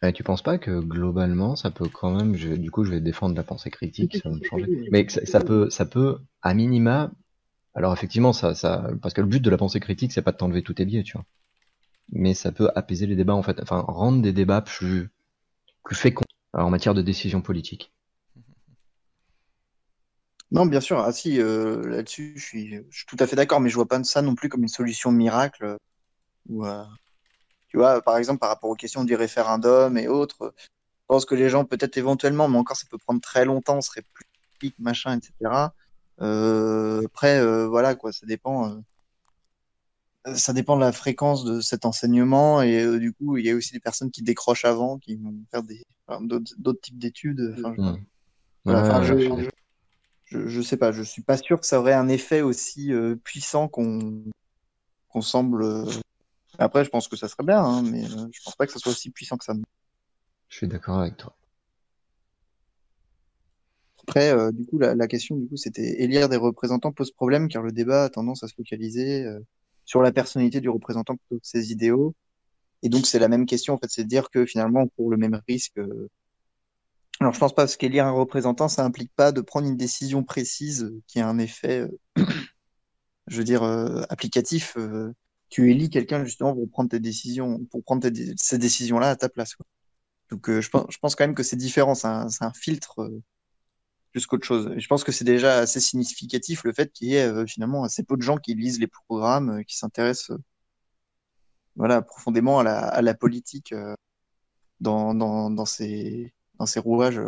Et tu penses pas que globalement, ça peut quand même, du coup, je vais défendre la pensée
Si,
critique,
si,
ça va me
si,
changer,
si,
mais que ça peut, à minima, alors effectivement, parce que le but de la pensée critique, c'est pas de t'enlever tous tes biais, tu vois, mais ça peut apaiser les débats, en fait, enfin, rendre des débats plus féconds en matière de décision politique.
non, bien sûr. Ah si, là-dessus, je suis tout à fait d'accord, mais je vois pas ça non plus comme une solution miracle. Ou, tu vois, par exemple, par rapport aux questions du référendum et autres, je pense que les gens, peut-être éventuellement, mais encore, ça peut prendre très longtemps, seraient plus critiques, machin, etc. Après, voilà, quoi, ça dépend de la fréquence de cet enseignement et du coup, il y a aussi des personnes qui décrochent avant, qui vont faire enfin, d'autres types d'études. Enfin,
Hmm.
voilà, enfin,
Ouais, je suis d'accord.
je sais pas, je suis pas sûr que ça aurait un effet aussi puissant qu'on semble. Après, je pense que ça serait bien, hein, mais je pense pas que ça soit aussi puissant que ça.
Je suis d'accord avec toi.
Après, du coup, la question, du coup, c'était élire des représentants pose problème car le débat a tendance à se focaliser sur la personnalité du représentant plutôt que ses idéaux. Et donc, c'est la même question, en fait, c'est de dire que finalement, on court le même risque Alors, je pense pas, parce qu'élire un représentant, ça implique pas de prendre une décision précise qui a un effet, je veux dire, applicatif. Tu élis quelqu'un justement pour prendre tes décisions, pour prendre ces décisions-là à ta place, quoi. Donc, je pense quand même que c'est différent. C'est un filtre plus qu'autre chose. Et je pense que c'est déjà assez significatif le fait qu'il y ait finalement assez peu de gens qui lisent les programmes, qui s'intéressent voilà, profondément à la politique dans ces rouages.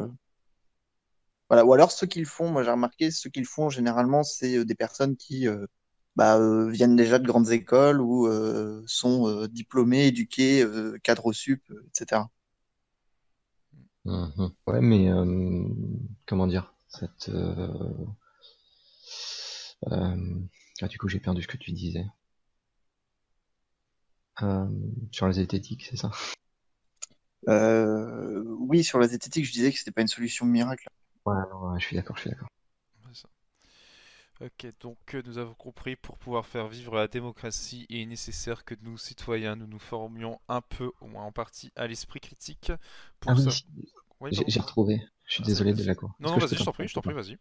Voilà. Ou alors ceux qui le font, moi j'ai remarqué, ceux qui le font généralement, c'est des personnes qui viennent déjà de grandes écoles ou sont diplômés, éduqués, cadres sup, etc.
Mhm. Ouais, mais comment dire, du coup j'ai perdu ce que tu disais. Sur la zététique, c'est ça?
Oui, sur la zététique, je disais que c'était pas une solution miracle.
Ouais, non, ouais, je suis d'accord, je suis d'accord.
C'est ça. Ok, donc nous avons compris, pour pouvoir faire vivre la démocratie, il est nécessaire que nous, citoyens, nous nous formions un peu, au moins en partie, à l'esprit critique.
Ah
Pour
oui,
ça... Oui,
j'ai
pardon.
j'ai retrouvé. Je suis
Ah, ça...
désolé de la cour.
Non,
Est-ce
non,
que je peux
vas-y, je t'en prie,
t'interrompre?
vas-y.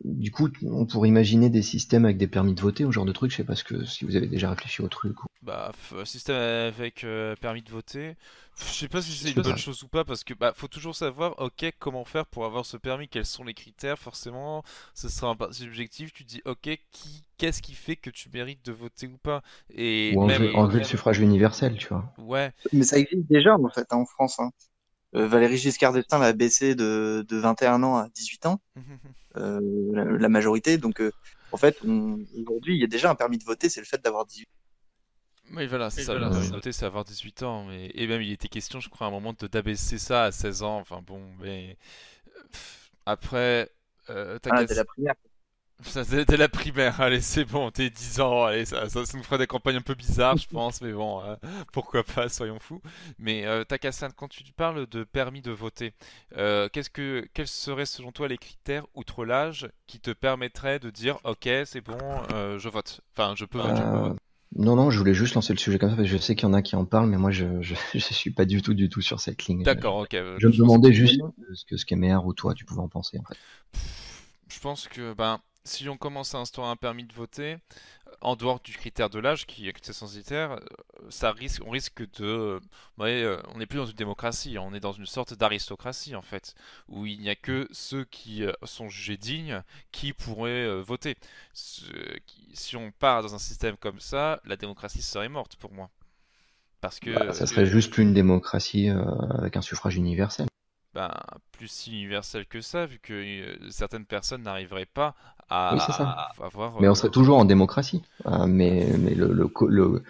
Du coup, on pourrait imaginer des systèmes avec des permis de voter ou ce genre de truc. Je sais pas si vous avez déjà réfléchi au truc.
Bah, système avec permis de voter. Je sais pas si
Je
c'est une
sais
bonne
pas.
chose ou pas, parce que bah faut toujours savoir, ok, comment faire pour avoir ce permis, quels sont les critères, forcément, ce sera un parti objectif, tu dis, ok, qu'est-ce qui fait que tu mérites de voter ou pas? Et
Ou
même,
enlever le suffrage universel, tu vois.
ouais,
Mais ça existe déjà en fait en France, hein. Valéry Giscard d'Estaing l'a baissé de 21 ans à 18 ans, la majorité. Donc, en fait, aujourd'hui, il y a déjà un permis de voter, c'est le fait d'avoir 18 ans.
oui, voilà, c'est ça, le permis de
Euh,
voter, c'est avoir 18 ans, et même il était question, je crois, à un moment d'abaisser ça à 16 ans, enfin bon, mais après, t'as
Ah,
qu'à...
dès la primaire.
Ça, c'était la primaire, allez, c'est bon, t'es 10 ans, allez, ça nous ferait des campagnes un peu bizarres, je pense, mais bon, pourquoi pas, soyons fous. Mais Takassan, quand tu parles de permis de voter, quels seraient selon toi les critères, outre l'âge, qui te permettraient de dire, ok, c'est bon, je vote, enfin, je peux voter.
euh, non, non, je voulais juste lancer le sujet comme ça parce que je sais qu'il y en a qui en parlent, mais moi je suis pas du tout sur cette ligne.
D'accord, ok,
Je me
je pensais
demandais
que...
juste ce qu'Emer ou toi tu pouvais en penser en fait.
Je pense que, ben, si on commence à instaurer un permis de voter, en dehors du critère de l'âge, qui est un critère censitaire, on risque de, ouais, on n'est plus dans une démocratie, on est dans une sorte d'aristocratie en fait, où il n'y a que ceux qui sont jugés dignes qui pourraient voter. Si on part dans un système comme ça, la démocratie serait morte pour moi, parce que
Bah, ça serait juste une démocratie avec un suffrage universel.
ben, plus universel que ça, vu que certaines personnes n'arriveraient pas
Oui, c'est ça.
à avoir
Mais on serait toujours en démocratie. Mais le, le-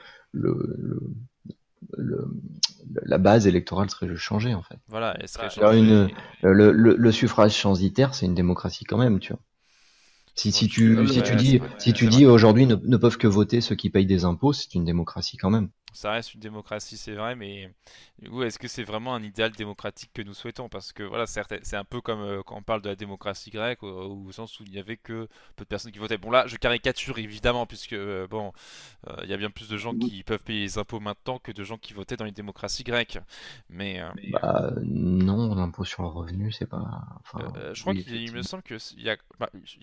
la base électorale serait juste changée en fait.
voilà, elle serait
Alors,
changée.
le suffrage censitaire, c'est une démocratie quand même, tu vois. Si tu, si tu
Ouais, c'est
dis,
vrai,
si tu
c'est vrai.
dis aujourd'hui ne peuvent que voter ceux qui payent des impôts, c'est une démocratie quand même.
Ça reste une démocratie, c'est vrai, mais du coup, est-ce que c'est vraiment un idéal démocratique que nous souhaitons? Parce que voilà, certes, c'est un peu comme quand on parle de la démocratie grecque, au sens où il n'y avait que peu de personnes qui votaient. Bon là, je caricature évidemment, puisque bon, il y a bien plus de gens qui peuvent payer les impôts maintenant que de gens qui votaient dans les démocraties grecques. Mais
Bah non, l'impôt sur le revenu, c'est pas. Enfin,
je crois
oui,
qu'il me
effectivement.
semble que il y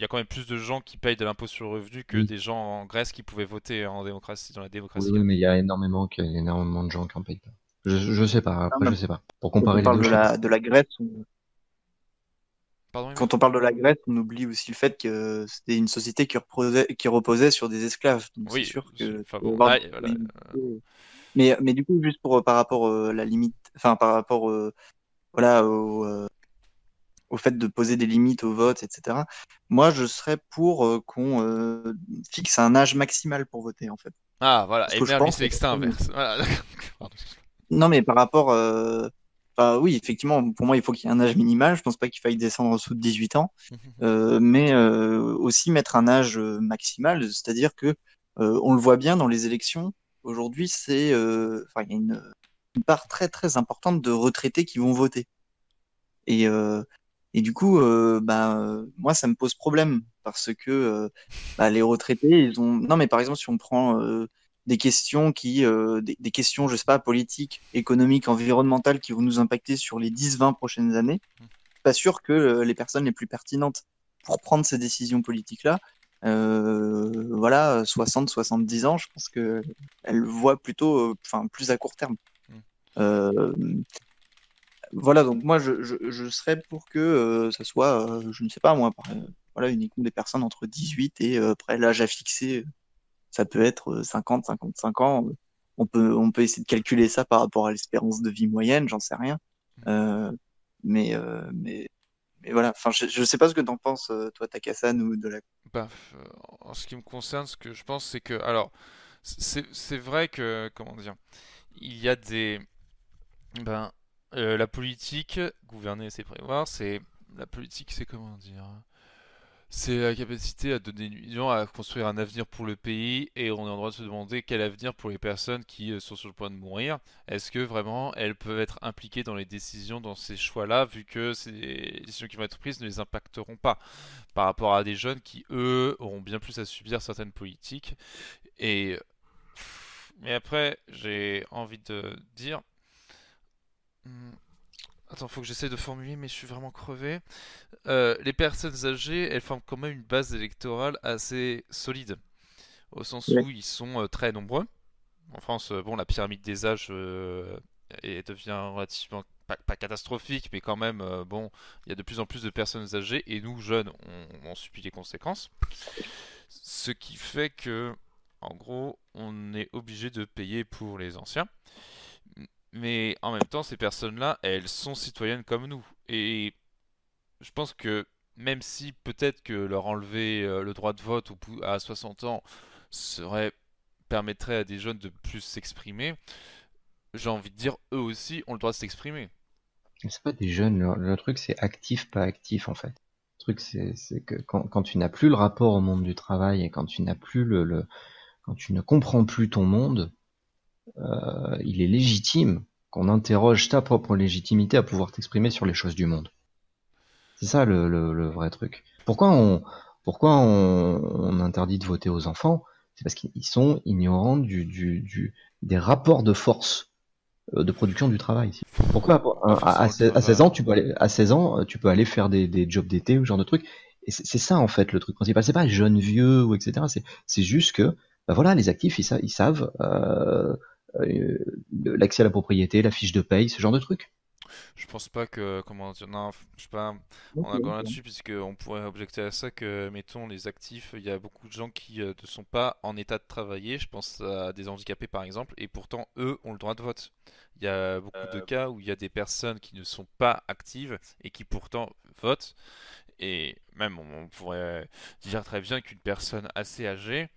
a quand même plus de gens qui payent de l'impôt sur le revenu que
Oui,
des gens en Grèce qui pouvaient voter en démocratie, dans la
oui,
démocratie
oui,
grecque.
mais il y a énormément de gens qui en payent pas. Je sais pas,
Non,
après
mais
je sais pas. Pour
quand on
comparer les
parle
deux,
de
je sais pas.
la Grèce,
Pardon, Emer?
quand on parle de la Grèce, on oublie aussi le fait que c'était une société qui reposait sur des esclaves. Donc c'est
Oui,
sûr que
enfin
tu vas
bon,
avoir
là,
des probabilités. Mais du coup, juste par rapport la limite, enfin par rapport voilà, au fait de poser des limites au vote, etc. Moi, je serais pour qu'on fixe un âge maximal pour voter, en fait.
ah, voilà,
Parce
et
que je
merde, lui,
pense
c'est
que...
l'extrême inverse. Voilà, d'accord. Pardon.
Non, mais par rapport... enfin, oui, effectivement, pour moi, il faut qu'il y ait un âge minimal. Je pense pas qu'il faille descendre en dessous de 18 ans. Mais aussi mettre un âge maximal, c'est-à-dire que on le voit bien dans les élections. Aujourd'hui, enfin, il y a une part très, très importante de retraités qui vont voter. Et, du coup, moi, ça me pose problème parce que les retraités, ils ont. Non, mais par exemple, si on prend des questions des questions, je sais pas, politiques, économiques, environnementales qui vont nous impacter sur les 10-20 prochaines années, pas sûr que les personnes les plus pertinentes pour prendre ces décisions politiques-là, voilà, 60-70 ans, je pense que elles voient plutôt, plus à court terme. Euh, voilà, donc moi, je serais pour que ça soit, je ne sais pas moi, voilà, uniquement des personnes entre 18 et après l'âge à fixer, ça peut être 50, 55 ans. On peut essayer de calculer ça par rapport à l'espérance de vie moyenne, j'en sais rien. Euh, mais, euh, mais, mais voilà, enfin, je sais pas ce que t'en penses, toi, Takassan, ou de la.
Bah, en ce qui me concerne, ce que je pense, c'est que, alors, c'est vrai que, comment dire, il y a des, ben, la politique, gouverner, c'est prévoir, c'est, la politique, c'est comment dire, c'est la capacité à donner une vision, à construire un avenir pour le pays, et on est en droit de se demander quel avenir pour les personnes qui sont sur le point de mourir. Est-ce que vraiment elles peuvent être impliquées dans les décisions, dans ces choix-là, vu que ces décisions qui vont être prises ne les impacteront pas, par rapport à des jeunes qui, eux, auront bien plus à subir certaines politiques. Et mais après, j'ai envie de dire. Hmm, Attends, faut que j'essaie de formuler, mais je suis vraiment crevé. Les personnes âgées, elles forment quand même une base électorale assez solide, au sens
Ouais.
où ils sont très nombreux. En France, bon, la pyramide des âges devient relativement, pas catastrophique, mais quand même, bon, il y a de plus en plus de personnes âgées, et nous, jeunes, on subit les conséquences. Ce qui fait que, en gros, on est obligé de payer pour les anciens. Mais en même temps, ces personnes-là, elles sont citoyennes comme nous. Et je pense que même si peut-être que leur enlever le droit de vote à 60 ans permettrait à des jeunes de plus s'exprimer, j'ai envie de dire, eux aussi ont le droit de s'exprimer.
C'est pas des jeunes, le truc c'est actif, pas actif en fait. Le truc c'est que quand tu n'as plus le rapport au monde du travail et quand tu n'as plus quand tu ne comprends plus ton monde, il est légitime qu'on interroge ta propre légitimité à pouvoir t'exprimer sur les choses du monde. C'est ça le vrai truc. Pourquoi on interdit de voter aux enfants? C'est parce qu'ils sont ignorants des rapports de force de production du travail. Pourquoi
Pas
à
forcément le
16 ans
travail.
tu peux aller à 16 ans tu peux aller faire des jobs d'été ou ce genre de truc. Et c'est ça en fait le truc principal. C'est pas jeune vieux ou etc. C'est juste que bah voilà les actifs ils savent l'accès à la propriété, la fiche de paye, ce genre de trucs.
Je pense pas que, comment dire, non, je sais pas, on a encore là-dessus, puisqu'on pourrait objecter à ça que, mettons, les actifs, il y a beaucoup de gens qui ne sont pas en état de travailler, je pense à des handicapés par exemple, et pourtant eux ont le droit de vote. Il y a beaucoup de cas où il y a des personnes qui ne sont pas actives et qui pourtant votent, et même on pourrait dire très bien qu'une personne assez âgée,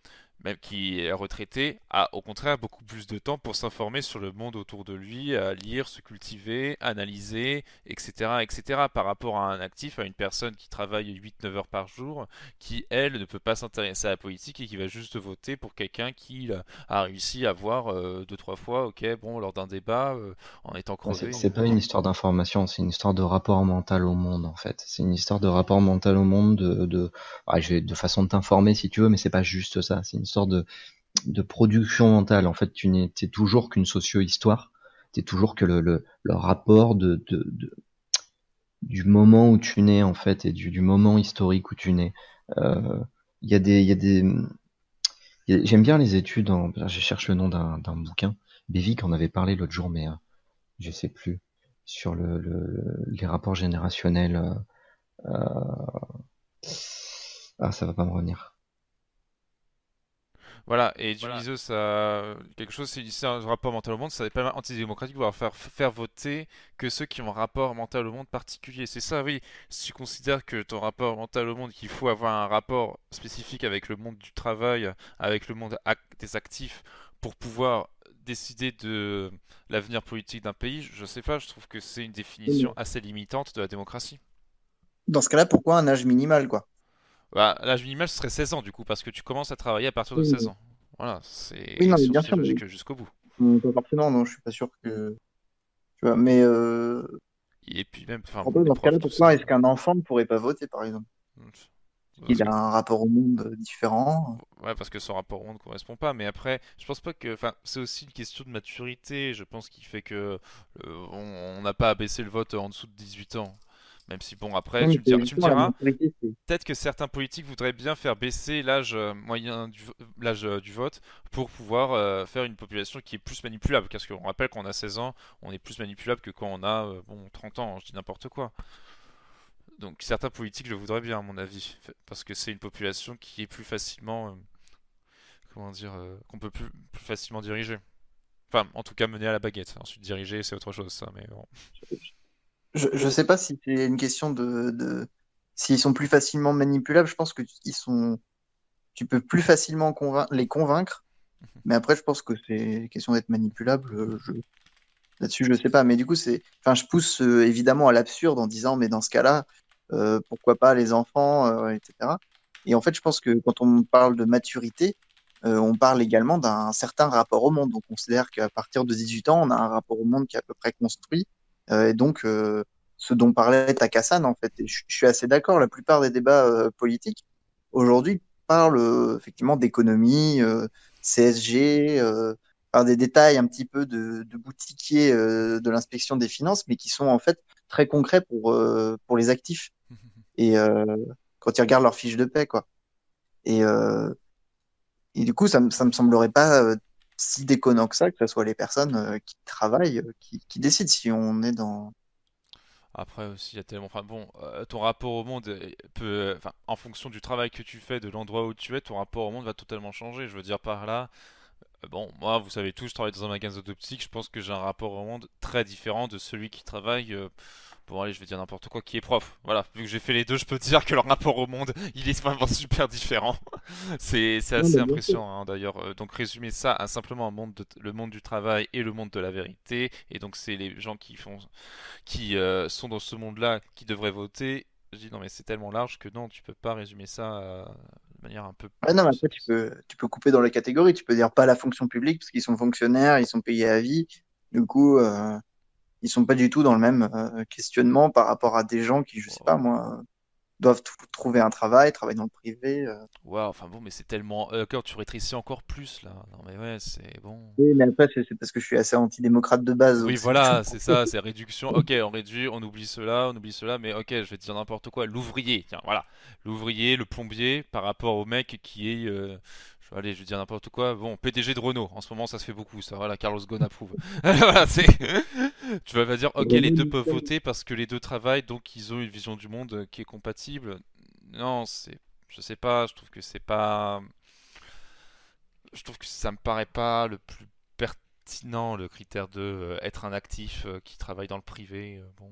même qui est retraité, a au contraire beaucoup plus de temps pour s'informer sur le monde autour de lui, à lire, se cultiver, analyser, etc., etc., par rapport à un actif, à une personne qui travaille 8-9 heures par jour, qui, elle, ne peut pas s'intéresser à la politique et qui va juste voter pour quelqu'un qui a réussi à voir 2-3 fois, ok, bon, lors d'un débat, en étant crevé.
C'est pas une histoire d'information, c'est une histoire de rapport mental au monde en fait. C'est une histoire de rapport mental au monde, je vais de façon de t'informer si tu veux, mais c'est pas juste ça. C'est une histoire de production mentale. En fait, t'es toujours qu'une socio-histoire. T'es toujours que le rapport du moment où tu nais en fait et du moment historique où tu nais. Il y a des, j'aime bien les études. Je cherche le nom d'un bouquin. Bévic en avait parlé l'autre jour, mais je sais plus, sur les rapports générationnels. Ça va pas me revenir.
Voilà, et Dionysos, ça, quelque chose, c'est un rapport mental au monde, ça n'est pas antidémocratique de pouvoir faire voter que ceux qui ont un rapport mental au monde particulier. C'est ça, oui. Si tu considères que ton rapport mental au monde, qu'il faut avoir un rapport spécifique avec le monde du travail, avec le monde des actifs, pour pouvoir décider de l'avenir politique d'un pays, je sais pas, je trouve que c'est une définition assez limitante de la démocratie.
Dans ce cas-là, pourquoi un âge minimal, quoi?
Bah, l'âge minimal ce serait 16 ans du coup, parce que tu commences à travailler à partir de
Oui,
16 ans. Voilà,
oui,
c'est
non, mais bien
sorti
sûr, mais
logique jusqu'au bout.
pas forcément, non, je suis pas sûr que. Tu vois, mais
Et puis même, enfin
en
bon,
fait,
les
dans ce
profs,
cas-là,
tout
pourquoi
ça.
est-ce qu'un enfant ne pourrait pas voter, par exemple? qu'il a un rapport au monde différent.
Ouais, parce que son rapport au monde ne correspond pas. Mais après, je pense pas que. Enfin, c'est aussi une question de maturité. Je pense qu'il fait que on n'a pas à baisser le vote en dessous de 18 ans. Même si, bon, après,
Non, mais c'est
tu me
justement la
diras,
maturité,
peut-être que certains politiques voudraient bien faire baisser l'âge moyen l'âge du vote pour pouvoir faire une population qui est plus manipulable. Parce qu'on rappelle qu'on a 16 ans, on est plus manipulable que quand on a 30 ans, je dis n'importe quoi. Donc certains politiques le voudraient bien, à mon avis, parce que c'est une population qui est plus facilement, comment dire, qu'on peut plus facilement diriger. Enfin, en tout cas, mener à la baguette. Ensuite, diriger, c'est autre chose, ça. Mais bon.
Je sais pas si c'est une question s'ils sont plus facilement manipulables. Je pense que tu peux plus facilement les convaincre. Mais après, je pense que c'est question d'être manipulable. Là-dessus, je sais pas. Mais du coup, enfin, je pousse évidemment à l'absurde en disant, mais dans ce cas-là, pourquoi pas les enfants, etc. Et en fait, je pense que quand on parle de maturité, on parle également d'un certain rapport au monde. On considère qu'à partir de 18 ans, on a un rapport au monde qui est à peu près construit. Et donc, ce dont parlait Takassan, en fait, et je suis assez d'accord, la plupart des débats politiques aujourd'hui parlent effectivement d'économie, CSG, par des détails un petit peu de boutiquier de l'inspection des finances, mais qui sont en fait très concrets pour les actifs. Et quand ils regardent leur fiche de paie, quoi. Et, et du coup, ça me semblerait pas si déconnant que ça soit les personnes qui travaillent qui décident si on est dans.
Après aussi, il y a tellement. Enfin bon, ton rapport au monde peut. Enfin, en fonction du travail que tu fais, de l'endroit où tu es, ton rapport au monde va totalement changer. Je veux dire par là. Bon, moi, vous savez tous, je travaille dans un magasin d'optique. Je pense que j'ai un rapport au monde très différent de celui qui travaille. Bon, allez, je vais dire n'importe quoi, qui est prof. Voilà, vu que j'ai fait les deux, je peux te dire que leur rapport au monde, il est vraiment super différent. C'est
Non,
assez
mais bien sûr.
impressionnant, hein, d'ailleurs. Donc, résumer ça à simplement le monde du travail et le monde de la vérité. Et donc, c'est les gens qui sont dans ce monde-là qui devraient voter. Je dis non, mais c'est tellement large que non, tu peux pas résumer ça de manière un peu.
Ah non, mais après, tu peux couper dans les catégories. Tu peux dire pas la fonction publique parce qu'ils sont fonctionnaires, ils sont payés à vie. Du coup, ils sont pas du tout dans le même questionnement par rapport à des gens qui, je sais pas moi, doivent trouver un travailler dans le privé.
Ouais, enfin bon, mais c'est tellement. Quand tu rétrécis encore plus là. Non, mais ouais, c'est bon.
Oui, mais après, c'est parce que je suis assez antidémocrate de base.
Oui,
Donc
voilà, c'est ça, c'est réduction. Ok, on réduit, on oublie cela, mais ok, je vais te dire n'importe quoi. L'ouvrier, tiens, voilà. L'ouvrier, le plombier, par rapport au mec qui est. Allez, je vais dire n'importe quoi. Bon, PDG de Renault, en ce moment ça se fait beaucoup, ça. Voilà, Carlos Ghosn approuve. Voilà, c'est. Tu vas dire, ok, les deux peuvent voter parce que les deux travaillent, donc ils ont une vision du monde qui est compatible. Non, c'est. Je sais pas, je trouve que c'est pas. Je trouve que ça me paraît pas le plus pertinent, le critère de être un actif qui travaille dans le privé. Bon.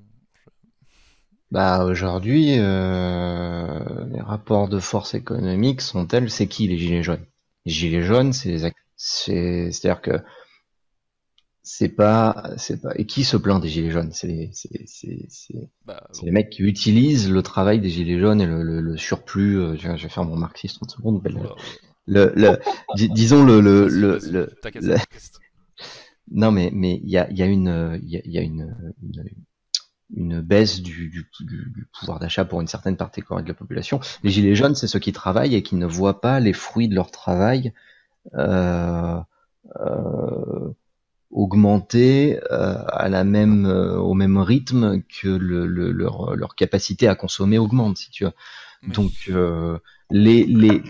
Bah aujourd'hui, les rapports de force économique sont tels, c'est qui les gilets jaunes? Les gilets jaunes, c'est-à-dire que c'est pas, et qui se plaint des gilets jaunes?
Bah,
C'est les mecs qui utilisent le travail des gilets jaunes et le surplus. Je vais faire mon marxiste 30 secondes. Disons non mais il y a une baisse du pouvoir d'achat pour une certaine partie de la population. Les gilets jaunes, c'est ceux qui travaillent et qui ne voient pas les fruits de leur travail augmenter au même rythme que leur capacité à consommer augmente, si tu veux.
Oui.
Donc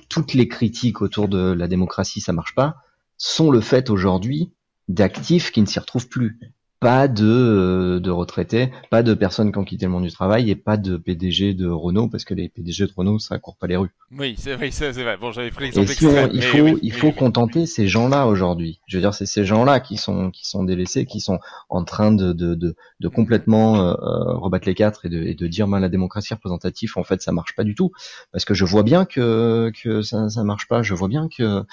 toutes les critiques autour de la démocratie, ça marche pas, sont le fait aujourd'hui d'actifs qui ne s'y retrouvent plus. Pas de retraités, pas de personnes qui ont quitté le monde du travail et pas de PDG de Renault, parce que les PDG de Renault, ça court pas les rues.
Oui, c'est vrai. Bon, j'avais pris
Et
l'exemple extrême.
il faut contenter ces gens-là aujourd'hui. Je veux dire, c'est ces gens-là qui sont délaissés, qui sont en train de complètement rebattre les cartes et de dire, la démocratie représentative, en fait, ça marche pas du tout. Parce que je vois bien que ça marche pas. Je vois bien que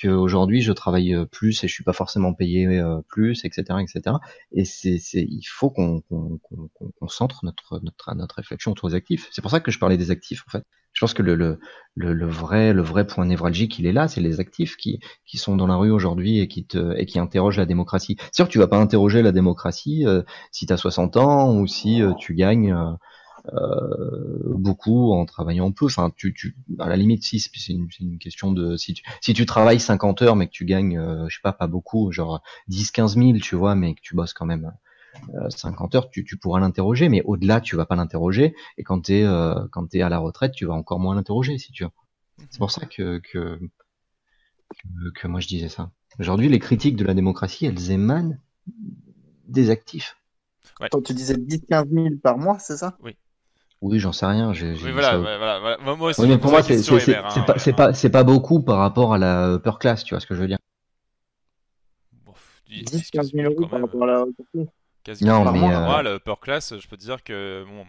aujourd'hui je travaille plus et je suis pas forcément payé plus, etc., etc. Et il faut qu'on centre notre réflexion autour des actifs. C'est pour ça que je parlais des actifs en fait. Je pense que le vrai point névralgique, il est là, c'est les actifs qui sont dans la rue aujourd'hui et qui interrogent la démocratie. C'est sûr que tu vas pas interroger la démocratie si tu as 60 ans ou si tu gagnes beaucoup en travaillant peu. Enfin, à la limite, si c'est une question de si tu travailles 50 heures mais que tu gagnes, je sais pas beaucoup, genre 10-15 000, tu vois, mais que tu bosses quand même 50 heures, tu pourras l'interroger, mais au-delà, tu vas pas l'interroger. Et quand t'es à la retraite, tu vas encore moins l'interroger, si tu veux. C'est pour ça que moi je disais ça. Aujourd'hui, les critiques de la démocratie, elles émanent des actifs.
Ouais.
Quand tu disais 10-15 000 par mois, c'est ça?
Oui.
Oui, j'en sais rien. J'ai
Oui,
dit
voilà,
ça.
voilà. Moi aussi,
Oui,
je
mais
me
pour
pose
moi,
la question, Emer, hein, ouais.
c'est pas beaucoup par rapport à la upper class, tu vois ce que je veux dire.
Bon,
10-15
10-15 000
000 euros
quand
par
même.
rapport à la retraite.
Quasi 15
Non,
000
mais
euros par mois, la upper class, je peux te dire que bon,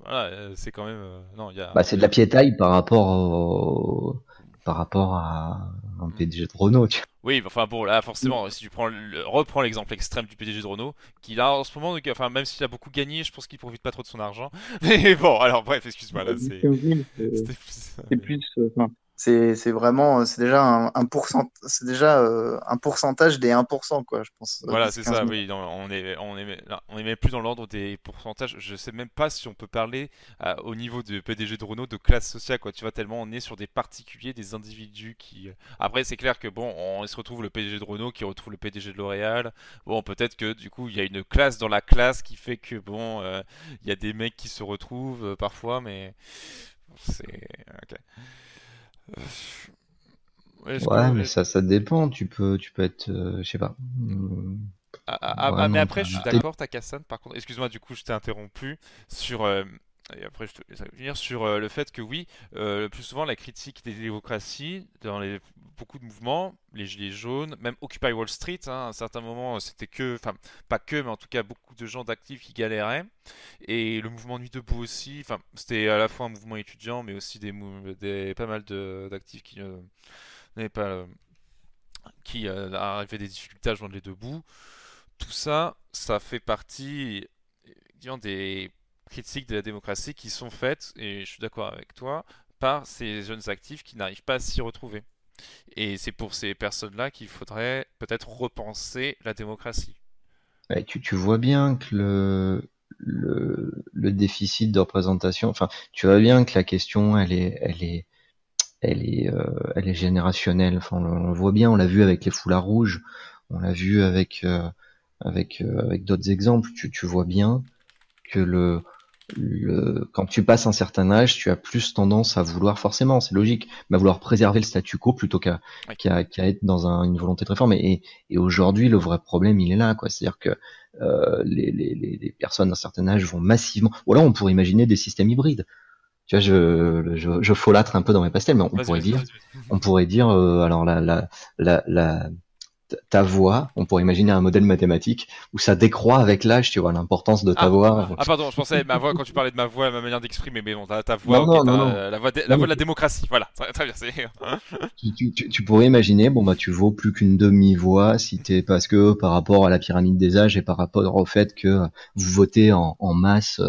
voilà, c'est quand même. Non, il y a.
bah, c'est de la piétaille par rapport à un PDG de Renault, tu vois.
Oui, enfin bon, là forcément, si tu reprends l'exemple extrême du PDG de Renault, qui là en ce moment, enfin même s'il a beaucoup gagné, je pense qu'il profite pas trop de son argent. Mais bon, alors bref, excuse-moi, là c'est.
10-15 000,
C'était plus.
c'est plus. Enfin, c'est vraiment. C'est déjà c'est déjà un pourcentage des 1%, quoi, je pense.
Voilà, c'est
10-15
ça,
000.
oui, non, on est même plus dans l'ordre des pourcentages. Je sais même pas si on peut parler au niveau de PDG de Renault de classe sociale, quoi. Tu vois, tellement on est sur des particuliers, des individus qui. Après, c'est clair que bon, on se retrouve le PDG de Renault qui retrouve le PDG de L'Oréal. Bon, peut-être que du coup, il y a une classe dans la classe qui fait que bon, il y a des mecs qui se retrouvent parfois, mais c'est. Ok. Euh, Est-ce
Ouais, mais
que.
ça dépend. Tu peux être, je sais pas.
Mais
Vraiment,
après, je suis d'accord, Takassan, par contre, excuse-moi, du coup, je t'ai interrompu sur. Et après, je te laisse venir sur le fait que oui, le plus souvent, la critique des démocraties, beaucoup de mouvements, les Gilets jaunes, même Occupy Wall Street, hein, à un certain moment, c'était que, enfin, pas que, mais en tout cas, beaucoup de gens d'actifs qui galéraient. Et le mouvement Nuit debout aussi, enfin, c'était à la fois un mouvement étudiant, mais aussi pas mal d'actifs qui n'avaient pas. Qui arrivaient des difficultés à joindre les deux bouts. Tout ça, ça fait partie disons, des critiques de la démocratie qui sont faites, et je suis d'accord avec toi, par ces jeunes actifs qui n'arrivent pas à s'y retrouver. Et c'est pour ces personnes-là qu'il faudrait peut-être repenser la démocratie.
Ouais, tu vois bien que le déficit de représentation, enfin, tu vois bien que la question, elle est générationnelle. Enfin, on le voit bien, on l'a vu avec les foulards rouges, on l'a vu avec d'autres exemples. Tu vois bien que quand tu passes un certain âge, tu as plus tendance à vouloir, forcément, c'est logique, mais à vouloir préserver le statu quo plutôt
Oui.
qu'à être dans une volonté de réforme. Et aujourd'hui, le vrai problème, il est là, quoi. C'est-à-dire que les personnes d'un certain âge vont massivement. Ou alors, on pourrait imaginer des systèmes hybrides. Tu vois, je folâtre un peu dans mes pastels, mais
Vas-y.
on pourrait dire, alors ta voix, on pourrait imaginer un modèle mathématique où ça décroît avec l'âge, tu vois, l'importance de ta voix.
Pardon, je pensais ma voix quand tu parlais de ma voix, ma manière d'exprimer, mais bon, ta voix,
Non,
ok,
non, non, non.
la voix
Non,
de
mais
la démocratie, voilà, très bien, c'est.
tu pourrais imaginer, bon bah tu vaux plus qu'une demi-voix si t'es parce que par rapport à la pyramide des âges et par rapport au fait que vous votez en masse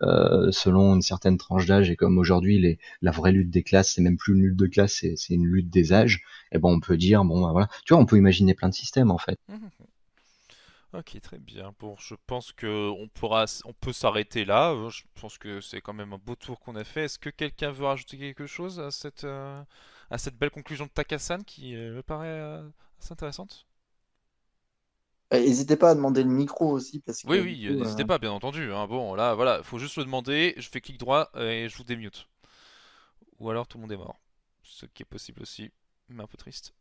selon une certaine tranche d'âge et comme aujourd'hui la vraie lutte des classes c'est même plus une lutte de classe, c'est une lutte des âges. Et bon on peut dire bon bah voilà, tu vois on peut imaginer plein de systèmes en fait.
Ok, très bien. Bon, je pense que on peut s'arrêter là. Je pense que c'est quand même un beau tour qu'on a fait. Est-ce que quelqu'un veut rajouter quelque chose à cette belle conclusion de Takassan qui me paraît assez intéressante?
N'hésitez pas à demander le micro aussi, parce
Oui,
que du
oui,
coup,
n'hésitez pas, bien entendu, hein. Bon, là, voilà, faut juste le demander. Je fais clic droit et je vous démute. Ou alors tout le monde est mort. Ce qui est possible aussi, mais un peu triste.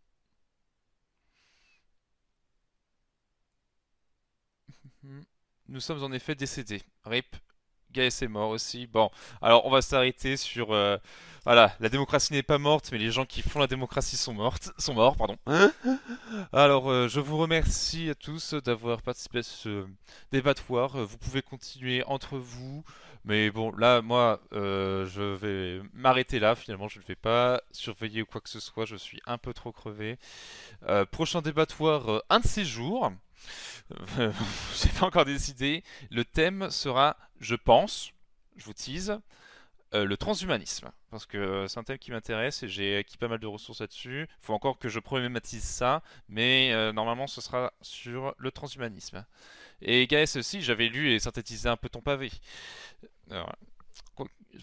Nous sommes en effet décédés. RIP. Gaës est mort aussi. Bon, alors on va s'arrêter sur. Voilà, la démocratie n'est pas morte, mais les gens qui font la démocratie sont morts, pardon. Alors, je vous remercie à tous d'avoir participé à ce débattoir. Vous pouvez continuer entre vous, mais bon, là, moi, je vais m'arrêter là. Finalement, je ne vais pas surveiller ou quoi que ce soit. Je suis un peu trop crevé. Prochain débattoir, un de ces jours. J'ai pas encore décidé. Le thème sera, je pense, je vous tease, le transhumanisme. Parce que c'est un thème qui m'intéresse et j'ai acquis pas mal de ressources là-dessus. Il faut encore que je problématise ça, mais normalement ce sera sur le transhumanisme. Et Gaës aussi, j'avais lu et synthétisé un peu ton pavé. Voilà.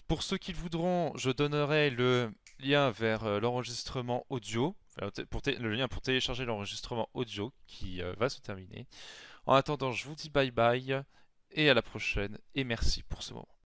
Pour ceux qui le voudront, je donnerai le lien vers l'enregistrement audio, le lien pour télécharger l'enregistrement audio qui va se terminer. En attendant, je vous dis bye bye et à la prochaine et merci pour ce moment.